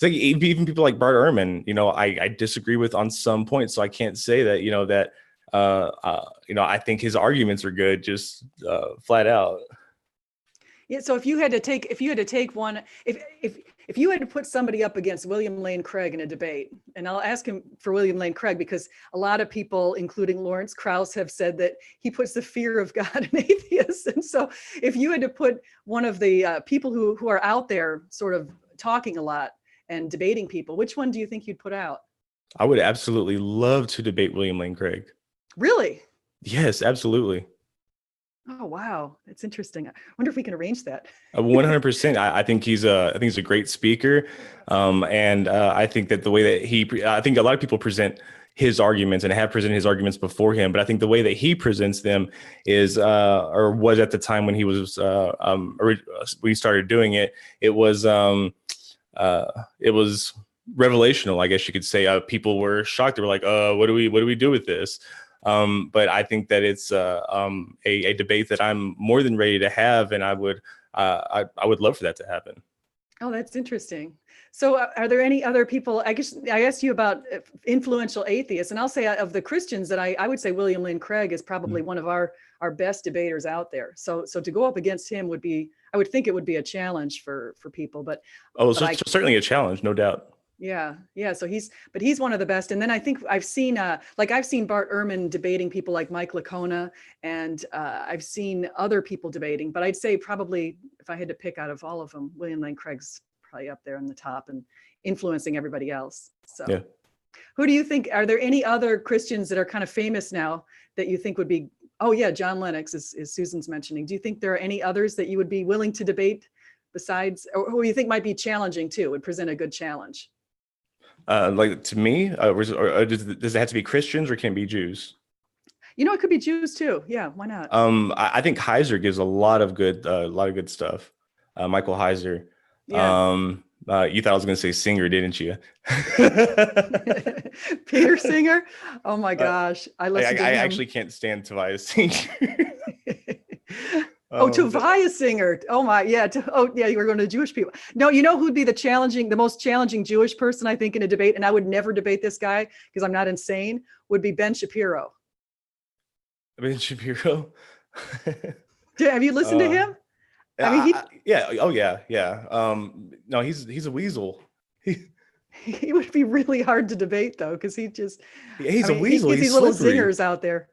like even people like Bart Ehrman, I disagree with on some points. So I can't say that, I think his arguments are good, just flat out. Yeah. So if you had to take one, if you had to put somebody up against William Lane Craig in a debate, and I'll ask him for William Lane Craig because a lot of people, including Lawrence Krauss, have said that he puts the fear of God in atheists. And so if you had to put one of the people who are out there sort of talking a lot and debating people, which one do you think you'd put out? I would absolutely love to debate William Lane Craig. Really? Yes, absolutely. Oh, wow. That's interesting. I wonder if we can arrange that. 100%. I think he's a great speaker. And I think that the way that I think a lot of people present his arguments and have presented his arguments before him, but I think the way that he presents them is, or was at the time when he was, when he started doing it, it was revelational, I guess you could say. People were shocked. They were like, what do we do with this? But I think that it's a debate that I'm more than ready to have, and I would love for that to happen. Oh, that's interesting. So are there any other people? I guess I asked you about influential atheists, and I'll say of the Christians that I would say William Lane Craig is probably one of our best debaters out there. So to go up against him would be, I would think it would be a challenge for people. But certainly a challenge, no doubt. Yeah. So he's one of the best. And then I think I've seen Bart Ehrman debating people like Mike Licona, and I've seen other people debating, but I'd say probably if I had to pick out of all of them, William Lane Craig's probably up there in the top and influencing everybody else. So yeah. Who do you think, are there any other Christians that are kind of famous now that you think would be, oh yeah, John Lennox is Susan's mentioning. Do you think there are any others that you would be willing to debate besides, or who you think might be challenging too, would present a good challenge? Like to me, does it have to be Christians or can it be Jews? It could be Jews too. Yeah, why not? I think Heiser gives a lot of good stuff. Michael Heiser. Yeah. You thought I was going to say Singer, didn't you? Peter Singer. Oh my gosh, I listened to him. I actually can't stand Tobias Singer. Tobias Singer. Oh my, yeah. You were going to Jewish people. No, who'd be the most challenging Jewish person, I think, in a debate, and I would never debate this guy because I'm not insane, would be Ben Shapiro. Ben Shapiro? Have you listened to him? I mean, yeah. Oh yeah. No, he's a weasel. He would be really hard to debate though, because he's a weasel. He's these little zingers out there.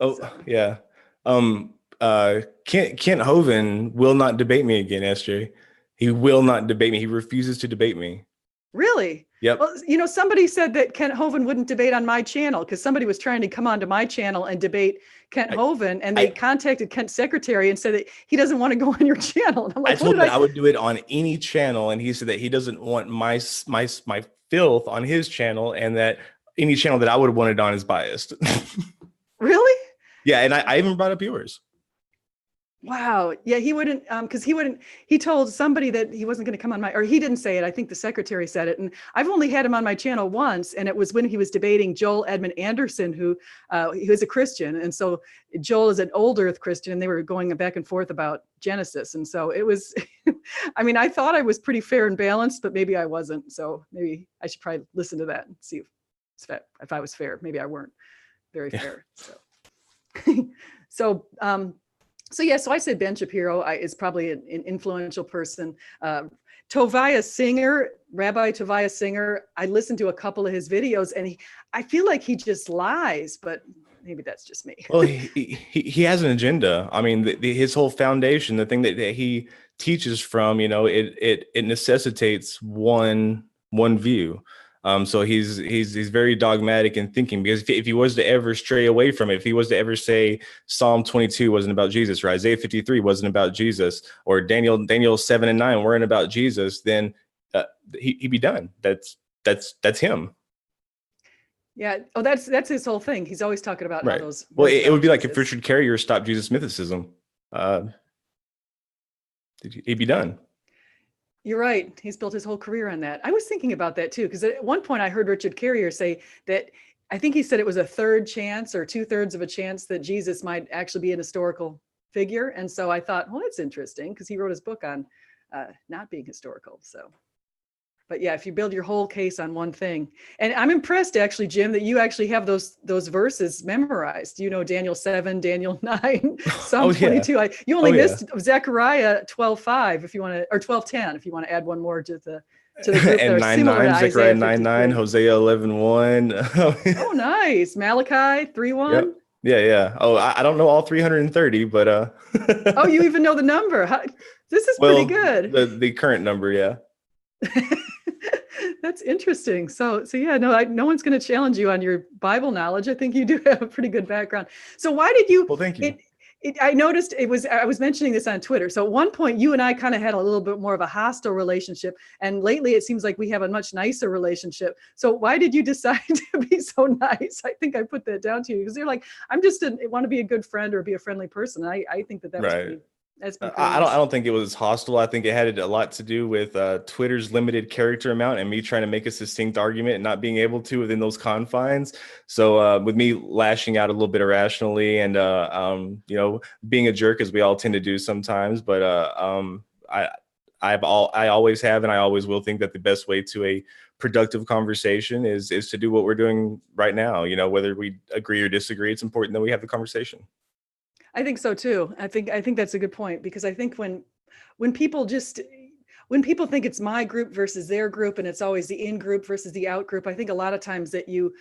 Oh so. Yeah. Kent Hovind will not debate me again, SJ. He will not debate me. He refuses to debate me. Really? Yep. Well, somebody said that Kent Hovind wouldn't debate on my channel because somebody was trying to come onto my channel and debate Kent Hovind, and they contacted Kent's secretary and said that he doesn't want to go on your channel. And I'm like, I told him I would do it on any channel, and he said that he doesn't want my filth on his channel, and that any channel that I would have wanted on is biased. Really? Yeah, and I even brought up yours. Wow. Yeah, he wouldn't, because he told somebody that he wasn't going to come on or he didn't say it. I think the secretary said it. And I've only had him on my channel once, and it was when he was debating Joel Edmund Anderson, who he was a Christian. And so Joel is an old earth Christian, and they were going back and forth about Genesis. And so it was, I mean, I thought I was pretty fair and balanced, but maybe I wasn't. So maybe I should probably listen to that and see if I was fair. Maybe I weren't very fair. So, So yeah, so I said Ben Shapiro is probably an influential person. Tovia Singer, Rabbi Tovia Singer, I listened to a couple of his videos, and I feel like he just lies, but maybe that's just me. Well, he has an agenda. I mean, his whole foundation, the thing that he teaches from, it necessitates one view. So he's very dogmatic in thinking, because if he was to ever stray away from it, if he was to ever say Psalm 22 wasn't about Jesus, or Isaiah 53 wasn't about Jesus, or Daniel 7 and 9 weren't about Jesus, then he'd be done. That's him. Yeah. Oh, that's his whole thing. He's always talking about how those. Well, it would be like if Richard Carrier stopped Jesus mythicism, he'd be done. You're right. He's built his whole career on that. I was thinking about that too, because at one point I heard Richard Carrier say that, I think he said it was a third chance or 2/3 of a chance that Jesus might actually be an historical figure. And so I thought, well, that's interesting, because he wrote his book on not being historical. So. But yeah, if you build your whole case on one thing, and I'm impressed actually, Jim, that you actually have those verses memorized. You know, Daniel 7, Daniel 9, Psalm 22. You only missed Zechariah 12:5 if you want to, or 12:10 if you want to add one more to the group. And 9:9, Zechariah 9:9, Hosea 11:1. Oh, nice. Malachi 3:1. Yep. Yeah. Oh, I don't know all 330, but oh, you even know the number. This is pretty good. The current number, yeah. That's interesting. So yeah, no one's going to challenge you on your Bible knowledge. I think you do have a pretty good background. So why did you? Well, thank you. I noticed I was mentioning this on Twitter. So at one point, you and I kind of had a little bit more of a hostile relationship, and lately it seems like we have a much nicer relationship. So why did you decide to be so nice? I think I put that down to you, because you're like, I'm just want to be a good friend or be a friendly person. I think that was right. That's I don't think it was hostile. I think it had a lot to do with Twitter's limited character amount and me trying to make a succinct argument and not being able to within those confines. So with me lashing out a little bit irrationally and being a jerk, as we all tend to do sometimes. But I always have, and I always will think that the best way to a productive conversation is to do what we're doing right now. Whether we agree or disagree, it's important that we have the conversation. I think so too. I think that's a good point, because I think when people think it's my group versus their group, and it's always the in group versus the out group, I think a lot of times that if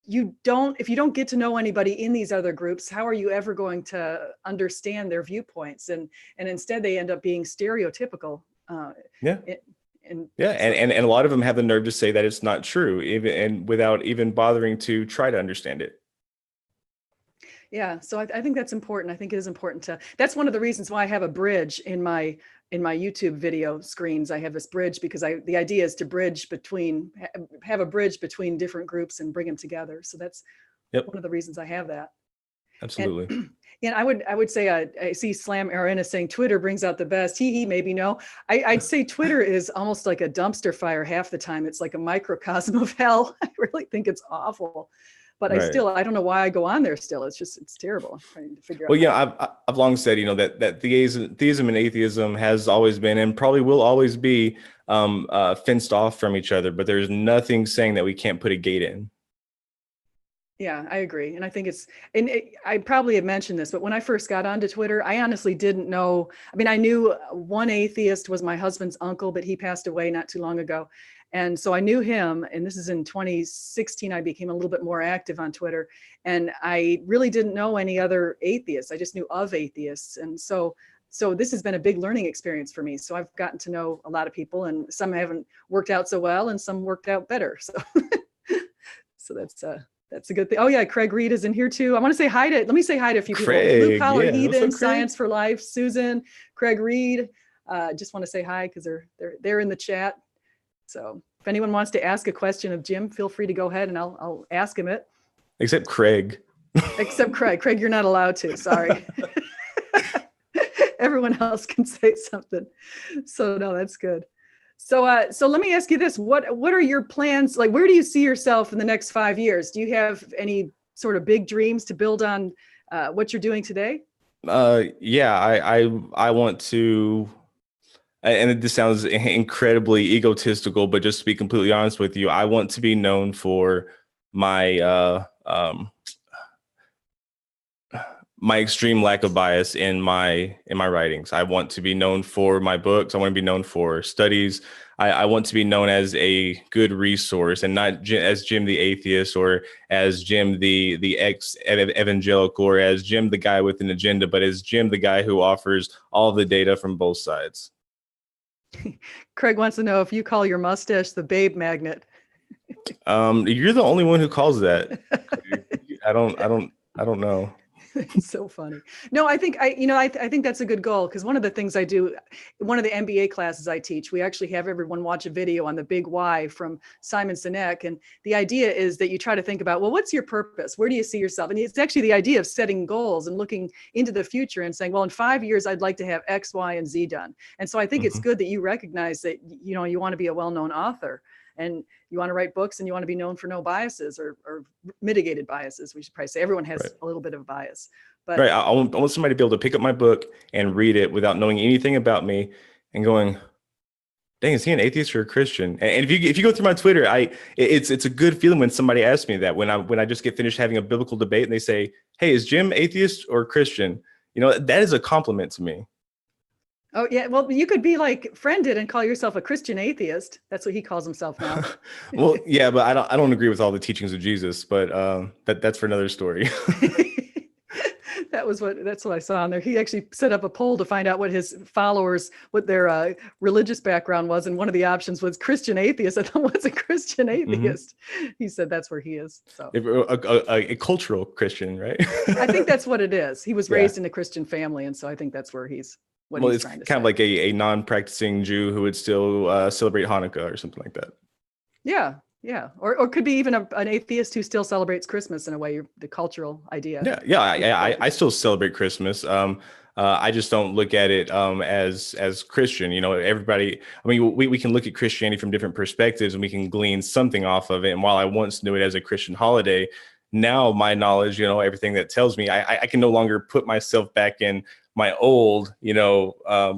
you don't get to know anybody in these other groups, how are you ever going to understand their viewpoints? And instead they end up being stereotypical. And a lot of them have the nerve to say that it's not true, even without even bothering to try to understand it. Yeah, so I think that's important. I think it is important that's one of the reasons why I have a bridge in my YouTube video screens. I have this bridge because the idea is to have a bridge between different groups and bring them together. So that's one of the reasons I have that. Absolutely. And I would say, I see Slam Arena saying Twitter brings out the best. He maybe no. I'd say Twitter is almost like a dumpster fire half the time. It's like a microcosm of hell. I really think it's awful. But I don't know why I go on there still. It's terrible. I'm trying to figure out. Well, yeah, I've long said, that theism and atheism has always been and probably will always be fenced off from each other. But there's nothing saying that we can't put a gate in. Yeah, I agree. And I think I probably have mentioned this, but when I first got onto Twitter, I honestly didn't know. I mean, I knew one atheist was my husband's uncle, but he passed away not too long ago. And so I knew him, and this is in 2016, I became a little bit more active on Twitter, and I really didn't know any other atheists. I just knew of atheists. And so this has been a big learning experience for me. So I've gotten to know a lot of people, and some haven't worked out so well and some worked out better. So, so that's a good thing. Oh yeah, Craig Reed is in here too. Let me say hi to a few people. Blue Collar Heathen, Science for Life, Susan, Craig Reed. Just want to say hi because they're in the chat. So if anyone wants to ask a question of Jim, feel free to go ahead and I'll ask him it. Except Craig. Except Craig. Craig, you're not allowed to. Sorry. Everyone else can say something. So no, that's good. So let me ask you this: what are your plans? Like, where do you see yourself in the next 5 years? Do you have any sort of big dreams to build on what you're doing today? Yeah, I want to. And this sounds incredibly egotistical, but just to be completely honest with you, I want to be known for my my extreme lack of bias in my writings. I want to be known for my books. I want to be known for studies. I want to be known as a good resource, and not as Jim the atheist, or as Jim the ex evangelical, or as Jim the guy with an agenda, but as Jim the guy who offers all the data from both sides. Craig wants to know if you call your mustache the babe magnet. You're the only one who calls that. I don't know. It's so funny. No, I think I think that's a good goal, because one of the things I do, one of the MBA classes I teach, we actually have everyone watch a video on the big why from Simon Sinek. And the idea is that you try to think about, well, what's your purpose? Where do you see yourself? And it's actually the idea of setting goals and looking into the future and saying, well, in 5 years, I'd like to have X, Y, and Z done. And so I think it's good that you recognize that, you want to be a well-known author, and you want to write books, and you want to be known for no biases, or mitigated biases. We should probably say everyone has a little bit of bias. But right. I want somebody to be able to pick up my book and read it without knowing anything about me and going, dang, is he an atheist or a Christian? And if you go through my Twitter, it's a good feeling when somebody asks me that, when I just get finished having a biblical debate and they say, hey, is Jim atheist or Christian? That is a compliment to me. oh yeah, well, you could be like Friend did and call yourself a Christian atheist. That's what he calls himself now. Well, yeah, but I don't agree with all the teachings of Jesus, but that's for another story. That's what I saw on there. He actually set up a poll to find out what his followers, what their religious background was, and one of the options was Christian atheist. I thought, what's a Christian atheist? He said that's where he is. So a cultural Christian, right? I think that's what it is. He was raised in a Christian family, and so I think that's where he's. Well, it's kind of like a non-practicing Jew who would still celebrate Hanukkah or something like that. Yeah. Yeah. Or could be even an atheist who still celebrates Christmas in a way, the cultural idea. Yeah. I still celebrate Christmas. I just don't look at it as Christian. Everybody, I mean, we can look at Christianity from different perspectives and we can glean something off of it. And while I once knew it as a Christian holiday, now my knowledge, everything that tells me, I can no longer put myself back in my old,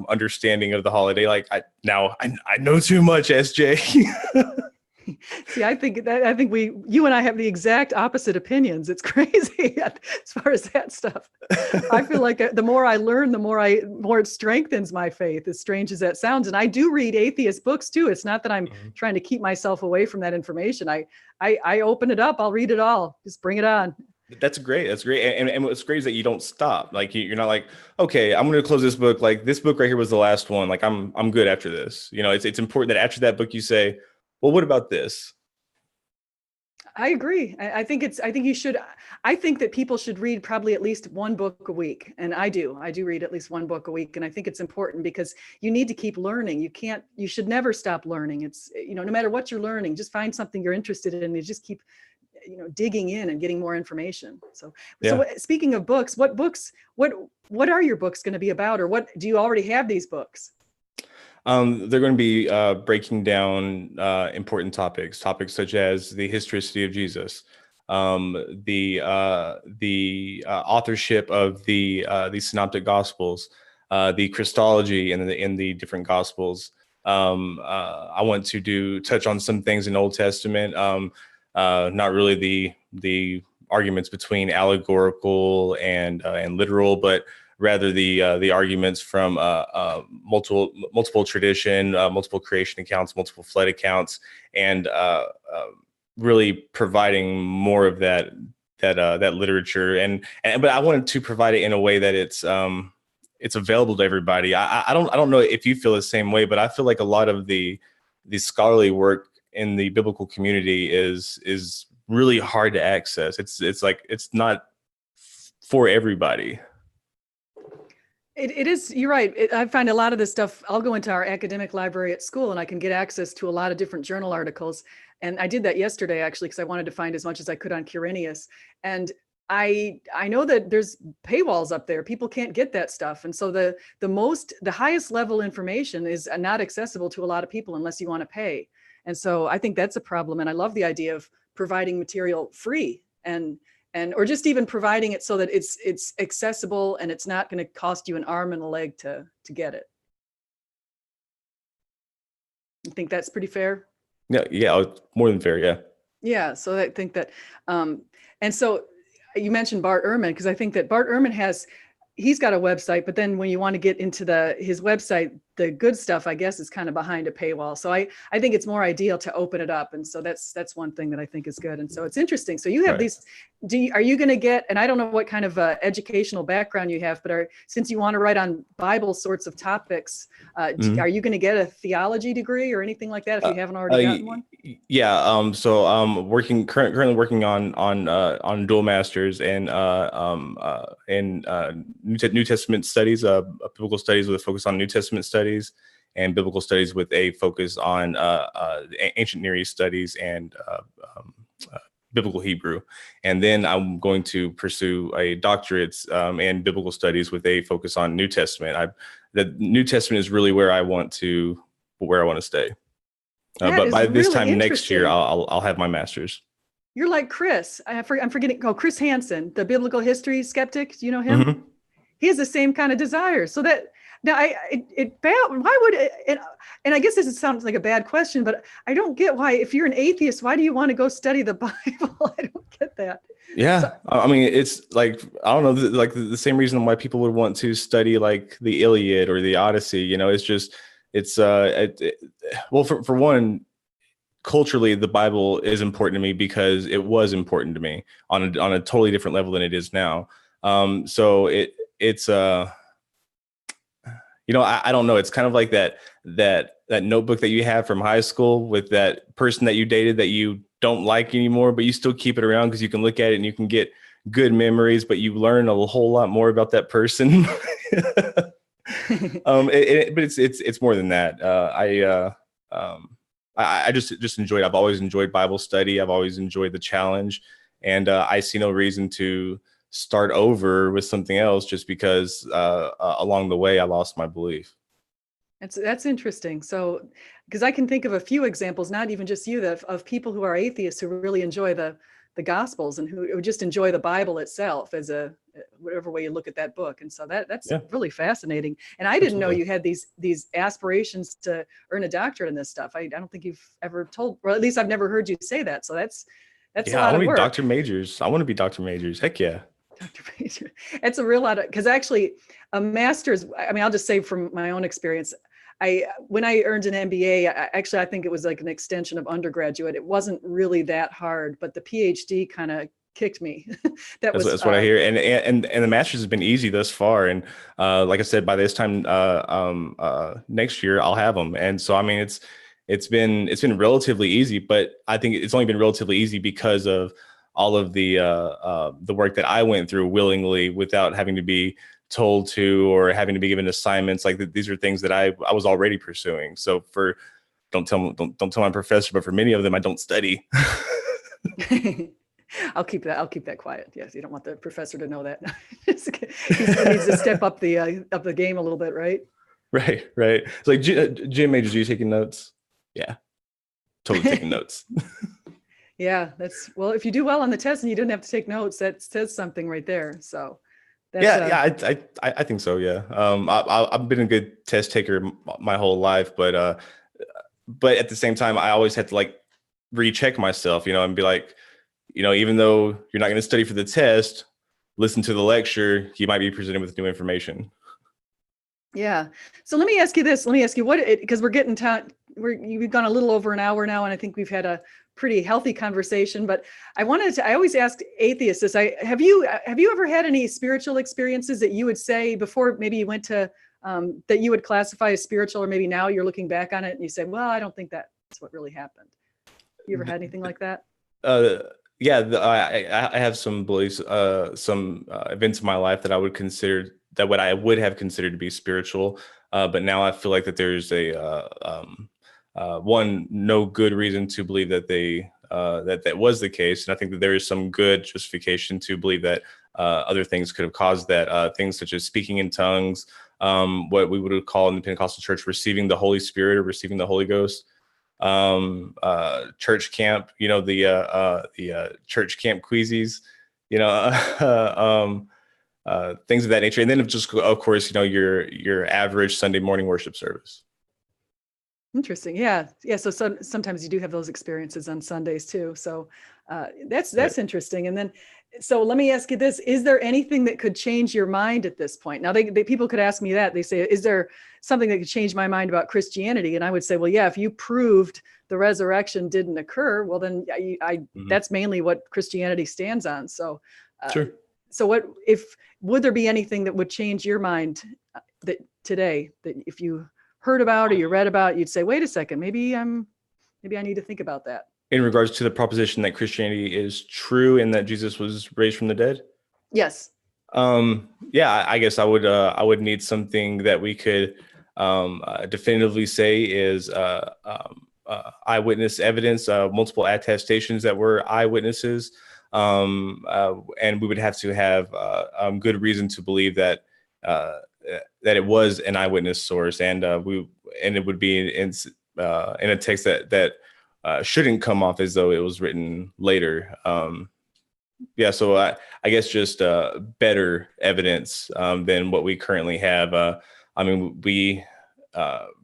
understanding of the holiday. Like I know too much, SJ. See, I think you and I have the exact opposite opinions. It's crazy as far as that stuff. I feel like the more I learn, the more it strengthens my faith, as strange as that sounds. And I do read atheist books too. It's not that I'm trying to keep myself away from that information. I open it up. I'll read it all. Just bring it on. That's great. And what's great is that you don't stop. Like you're not like, okay, I'm going to close this book. Like this book right here was the last one. Like I'm good after this. It's important that after that book you say, well, what about this? I agree. I think that people should read probably at least one book a week. And I do read at least one book a week. And I think it's important because you need to keep learning. You should never stop learning. It's, no matter what you're learning, just find something you're interested in and just keep, digging in and getting more information. So speaking of books, what are your books going to be about, or what do you already have these books? They're going to be breaking down important topics such as the historicity of Jesus, the authorship of the synoptic gospels, the Christology in the different gospels. I want to touch on some things in Old Testament, not really the arguments between allegorical and literal, but rather the arguments from multiple tradition, multiple creation accounts, multiple flood accounts, and really providing more of that literature. But I wanted to provide it in a way that it's available to everybody. I don't know if you feel the same way, but I feel like a lot of the scholarly work in the biblical community is really hard to access. It's like it's not for everybody. It is. You're right. I find a lot of this stuff. I'll go into our academic library at school and I can get access to a lot of different journal articles. And I did that yesterday, actually, because I wanted to find as much as I could on Quirinius. And I know that there's paywalls up there. People can't get that stuff. And so the highest level information is not accessible to a lot of people unless you want to pay. And so I think that's a problem. And I love the idea of providing material free or just even providing it so that it's accessible and it's not going to cost you an arm and a leg to get it. You think that's pretty fair? Yeah, more than fair. Yeah. Yeah. So I think that, and so you mentioned Bart Ehrman, because I think that Bart Ehrman he's got a website, but then when you want to get into his website, the good stuff, I guess, is kind of behind a paywall. So I think it's more ideal to open it up. And so that's one thing that I think is good. And so it's interesting. So you have these, are you going to get, and I don't know what kind of educational background you have, but since you want to write on Bible sorts are you going to get a theology degree or anything like that if you haven't already gotten one? Yeah. So I'm currently working on dual masters and New Testament studies, biblical studies with a focus on New Testament studies, and biblical studies with a focus on ancient Near East studies and biblical Hebrew. And then I'm going to pursue a doctorate in biblical studies with a focus on New Testament. The New Testament is really where I want to stay. But by this time next year, I'll have my master's. You're like Chris. I'm forgetting. Oh, Chris Hansen, the biblical history skeptic. Do you know him? Mm-hmm. He has the same kind of desires. So that now why would it, and I guess this sounds like a bad question, but I don't get why, if you're an atheist, why do you want to go study the Bible? I don't get that. Yeah. So, I mean, it's like, I don't know, like the same reason why people would want to study like the Iliad or the Odyssey, it's just, well, for one, culturally, the Bible is important to me because it was important to me on a totally different level than it is now. So it's I don't know. It's kind of like that notebook that you have from high school with that person that you dated that you don't like anymore, but you still keep it around because you can look at it and you can get good memories, but you learn a whole lot more about that person. But it's more than that. I just enjoyed. I've always enjoyed Bible study. I've always enjoyed the challenge, and I see no reason to start over with something else just because along the way I lost my belief. That's interesting. So, because I can think of a few examples, not even just you, of people who are atheists who really enjoy the Gospels and who just enjoy the Bible itself as whatever way you look at that book. And so that's really fascinating. And I didn't know you had these aspirations to earn a doctorate in this stuff. I don't think you've ever told, or at least I've never heard you say that. So that's a lot of work. Dr. Majors. I want to be Dr. Majors. Heck yeah. Dr. Major. It's a real lot of, because actually a master's, I mean, I'll just say from my own experience, when I earned an MBA, I think it was like an extension of undergraduate. It wasn't really that hard, but the PhD kind of kicked me. That's what I hear. And the master's has been easy thus far. And like I said, by this time next year, I'll have them. And so, I mean, it's been relatively easy, but I think it's only been relatively easy because of all of the work that I went through willingly without having to be told to or having to be given assignments. Like these are things that I was already pursuing. So don't tell my professor, but for many of them, I don't study. I'll keep that quiet. Yes, you don't want the professor to know that. He needs to step up the game a little bit, right? Right. It's like, Jim Majors, are you taking notes? Yeah, totally taking notes. Yeah, well, if you do well on the test and you don't have to take notes, that says something right there. So I think so. Yeah. I've been a good test taker my whole life, but at the same time, I always had to like recheck myself, and be like, even though you're not going to study for the test, listen to the lecture, you might be presented with new information. Yeah. So let me ask you this. Let me ask you because we're getting we've gone a little over an hour now, and I think we've had a pretty healthy conversation, but I always ask atheists this. Have you ever had any spiritual experiences that you would say before maybe you went to, that you would classify as spiritual, or maybe now you're looking back on it and you say, well, I don't think that's what really happened. You ever had anything like that? Yeah, I have some beliefs, some events in my life that I would consider what I would have considered to be spiritual. But now I feel like that there's no good reason to believe that that was the case. And I think that there is some good justification to believe that other things could have caused that, things such as speaking in tongues, what we would call in the Pentecostal church, receiving the Holy Spirit or receiving the Holy Ghost. Church camp, the church camp queasies, things of that nature. And then just, of course, your average Sunday morning worship service. Interesting. Yeah. So sometimes you do have those experiences on Sundays too. So that's interesting. And then So let me ask you this: is there anything that could change your mind at this point? Now, people could ask me that. They say, "Is there something that could change my mind about Christianity?" And I would say, "Well, yeah. If you proved the resurrection didn't occur, well, then that's mainly what Christianity stands on." So, Sure. So, would there be anything that would change your mind that today, that if you heard about or you read about, you'd say, "Wait a second, maybe I need to think about that." In regards to the proposition that Christianity is true and that Jesus was raised from the dead? Yes. Yeah, I guess I would need something that we could definitively say is eyewitness evidence, multiple attestations that were eyewitnesses, and we would have to have good reason to believe that that it was an eyewitness source, and it would be in a text that shouldn't come off as though it was written later. Yeah, so I guess just better evidence than what we currently have. I mean, we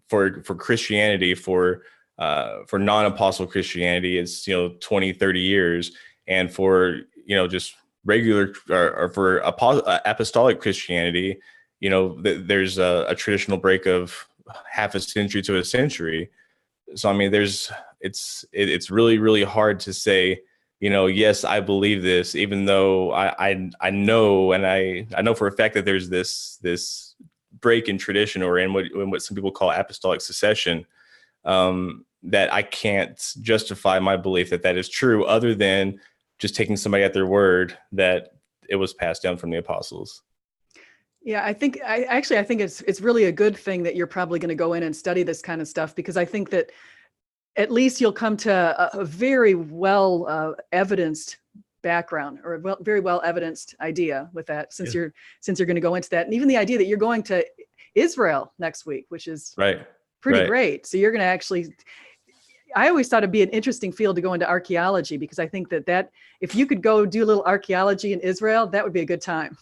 for Christianity, for non-apostle Christianity, it's 20, 30 years, and for just regular or for apostolic Christianity, there's a traditional break of half a century to a century. So I mean, it's really, really hard to say, yes, I believe this, even though I know, and I know for a fact that there's this break in tradition, or in what some people call apostolic succession, that I can't justify my belief that is true, other than just taking somebody at their word that it was passed down from the apostles. Yeah, I think it's really a good thing that you're probably going to go in and study this kind of stuff, because I think that at least you'll come to a very well evidenced background, or a very well evidenced idea with that, since you're going to go into that. And even the idea that you're going to Israel next week, which is pretty great. So you're going to actually, I always thought it'd be an interesting field to go into archaeology, because I think that if you could go do a little archaeology in Israel, that would be a good time.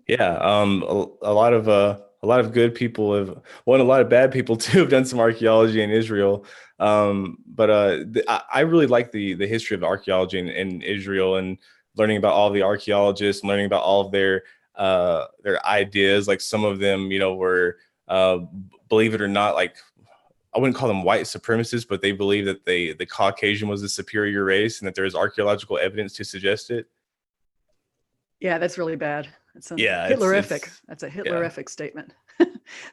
Yeah, a lot of good people have, well, a lot of bad people too have done some archaeology in Israel. But I really like the history of archaeology in Israel, and learning about all the archaeologists, and learning about all of their ideas. Like, some of them, were, believe it or not, like, I wouldn't call them white supremacists, but they believe that the Caucasian was the superior race, and that there is archaeological evidence to suggest it. Yeah, that's really bad. Hitlerific. That's a Hitlerific statement.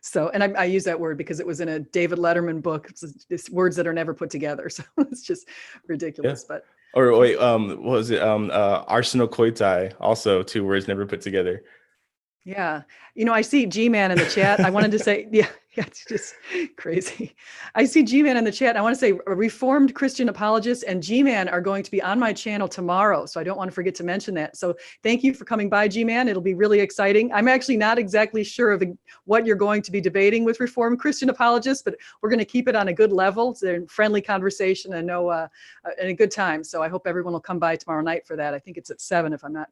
So, and I use that word because it was in a David Letterman book. It's words that are never put together. So it's just ridiculous. Yeah. But or wait, what was it? Arsenal Koitai, also 2 words never put together. Yeah. I see G-Man in the chat. I wanted to say, yeah, it's just crazy. I see G-Man in the chat. I want to say Reformed Christian apologists and G-Man are going to be on my channel tomorrow. So I don't want to forget to mention that. So thank you for coming by, G-Man. It'll be really exciting. I'm actually not exactly sure of what you're going to be debating with Reformed Christian apologists, but we're going to keep it on a good level. It's a friendly conversation and a good time. So I hope everyone will come by tomorrow night for that. I think it's at 7, if I'm not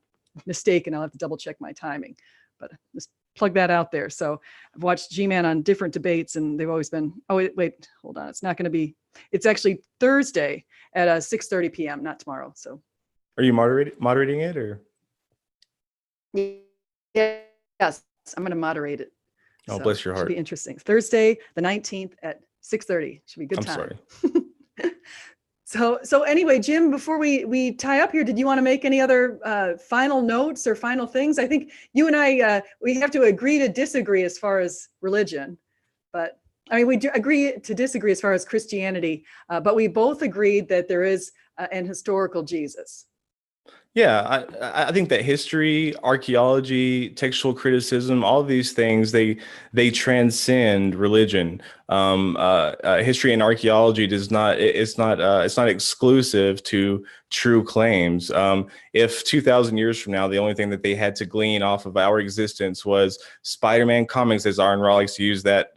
mistaken. I'll have to double check my timing. But just plug that out there. So I've watched G-Man on different debates, and they've always been, wait, hold on. It's not going to be, it's actually Thursday at 6:30 p.m., not tomorrow. So are you moderating it, or? Yes, I'm going to moderate it. Oh, so bless your heart. Should be interesting. Thursday, the 19th at 6:30. Should be a good time. Sorry. So anyway, Jim, before we tie up here, did you want to make any other final notes or final things? I think you and I, we have to agree to disagree as far as religion, but I mean, we do agree to disagree as far as Christianity, but we both agreed that there is an historical Jesus. Yeah, I think that history, archaeology, textual criticism, all of these things, they transcend religion. History and archaeology it's not exclusive to true claims. If 2,000 years from now, the only thing that they had to glean off of our existence was Spider-Man comics, as Aaron Raw likes to use that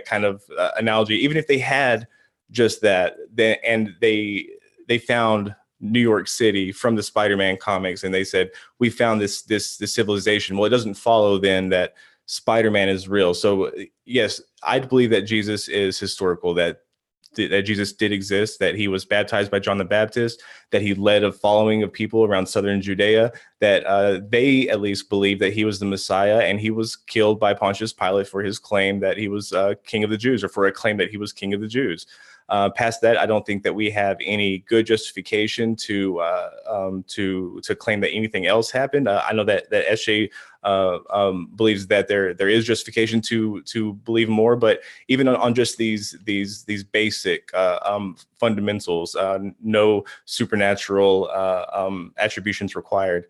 kind of analogy, even if they had just that, and they found New York City from the Spider-Man comics, and they said, we found this civilization. Well, it doesn't follow then that Spider-Man is real. So yes, I believe that Jesus is historical, that that Jesus did exist, that he was baptized by John the Baptist, that he led a following of people around southern Judea, that they at least believed that he was the Messiah, and he was killed by Pontius Pilate for his claim that he was king of the Jews, or for a claim that he was king of the Jews. Past that, I don't think that we have any good justification to claim that anything else happened. I know that SJ believes that there is justification to believe more, but even on just these basic fundamentals, no supernatural attributions required.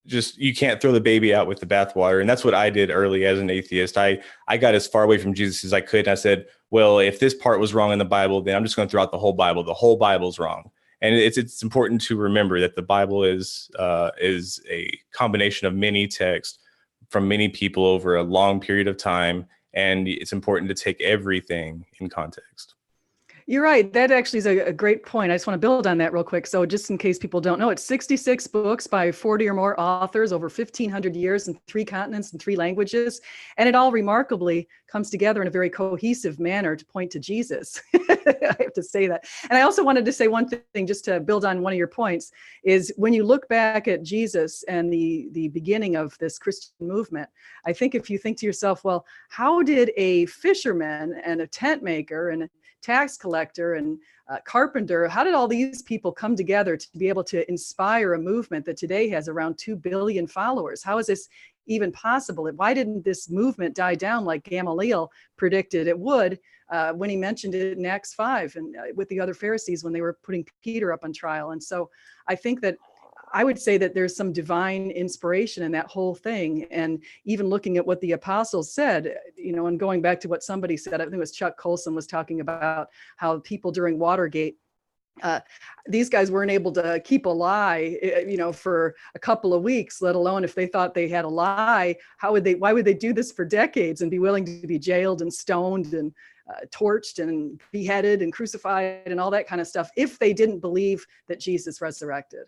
Just, you can't throw the baby out with the bathwater. And that's what I did early as an atheist. I got as far away from Jesus as I could. And I said, well, if this part was wrong in the Bible, then I'm just going to throw out the whole Bible. The whole Bible's wrong. And it's important to remember that the Bible is a combination of many texts from many people over a long period of time. And it's important to take everything in context. You're right. That actually is a great point. I just want to build on that real quick. So just in case people don't know, it's 66 books by 40 or more authors over 1,500 years in 3 continents and 3 languages. And it all remarkably comes together in a very cohesive manner to point to Jesus. I have to say that. And I also wanted to say one thing, just to build on one of your points, is when you look back at Jesus and the beginning of this Christian movement, I think if you think to yourself, well, how did a fisherman and a tent maker and a tax collector and carpenter, how did all these people come together to be able to inspire a movement that today has around 2 billion followers? How is this even possible? Why didn't this movement die down like Gamaliel predicted it would when he mentioned it in Acts 5 and with the other Pharisees when they were putting Peter up on trial? And so I think that I would say that there's some divine inspiration in that whole thing. And even looking at what the apostles said, and going back to what somebody said, I think it was Chuck Colson was talking about how people during Watergate, these guys weren't able to keep a lie, for a couple of weeks, let alone if they thought they had a lie, why would they do this for decades and be willing to be jailed and stoned and torched and beheaded and crucified and all that kind of stuff if they didn't believe that Jesus resurrected?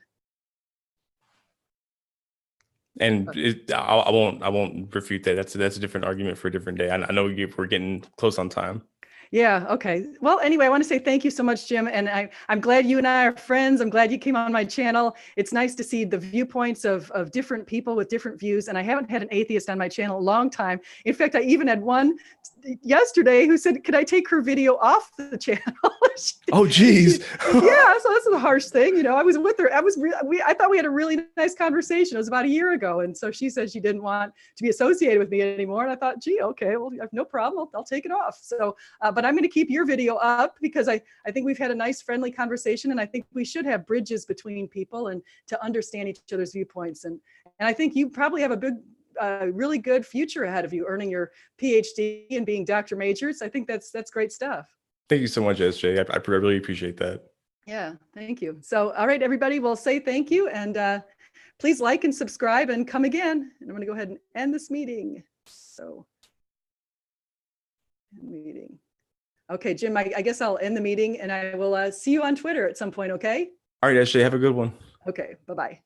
And I won't refute that. That's a different argument for a different day. I know we're getting close on time. Yeah. Okay. Well, anyway, I want to say thank you so much, Jim. And I'm glad you and I are friends. I'm glad you came on my channel. It's nice to see the viewpoints of different people with different views. And I haven't had an atheist on my channel a long time. In fact, I even had one yesterday who said, could I take her video off the channel? Oh, geez. Yeah. So that's a harsh thing. I was with her. I thought we had a really nice conversation. It was about a year ago. And so she said she didn't want to be associated with me anymore. And I thought, gee, okay, well, no problem. I'll take it off. So, but I'm going to keep your video up because I think we've had a nice friendly conversation, and I think we should have bridges between people and to understand each other's viewpoints. And I think you probably have a big, really good future ahead of you, earning your PhD and being Dr. Majors. I think that's great stuff. Thank you so much, SJ. I really appreciate that. Yeah, thank you. So, all right, everybody, we'll say thank you, and please like and subscribe and come again. And I'm going to go ahead and end this meeting. So, meeting. Okay, Jim, I guess I'll end the meeting and I will see you on Twitter at some point, okay? All right, SJ, have a good one. Okay, bye-bye.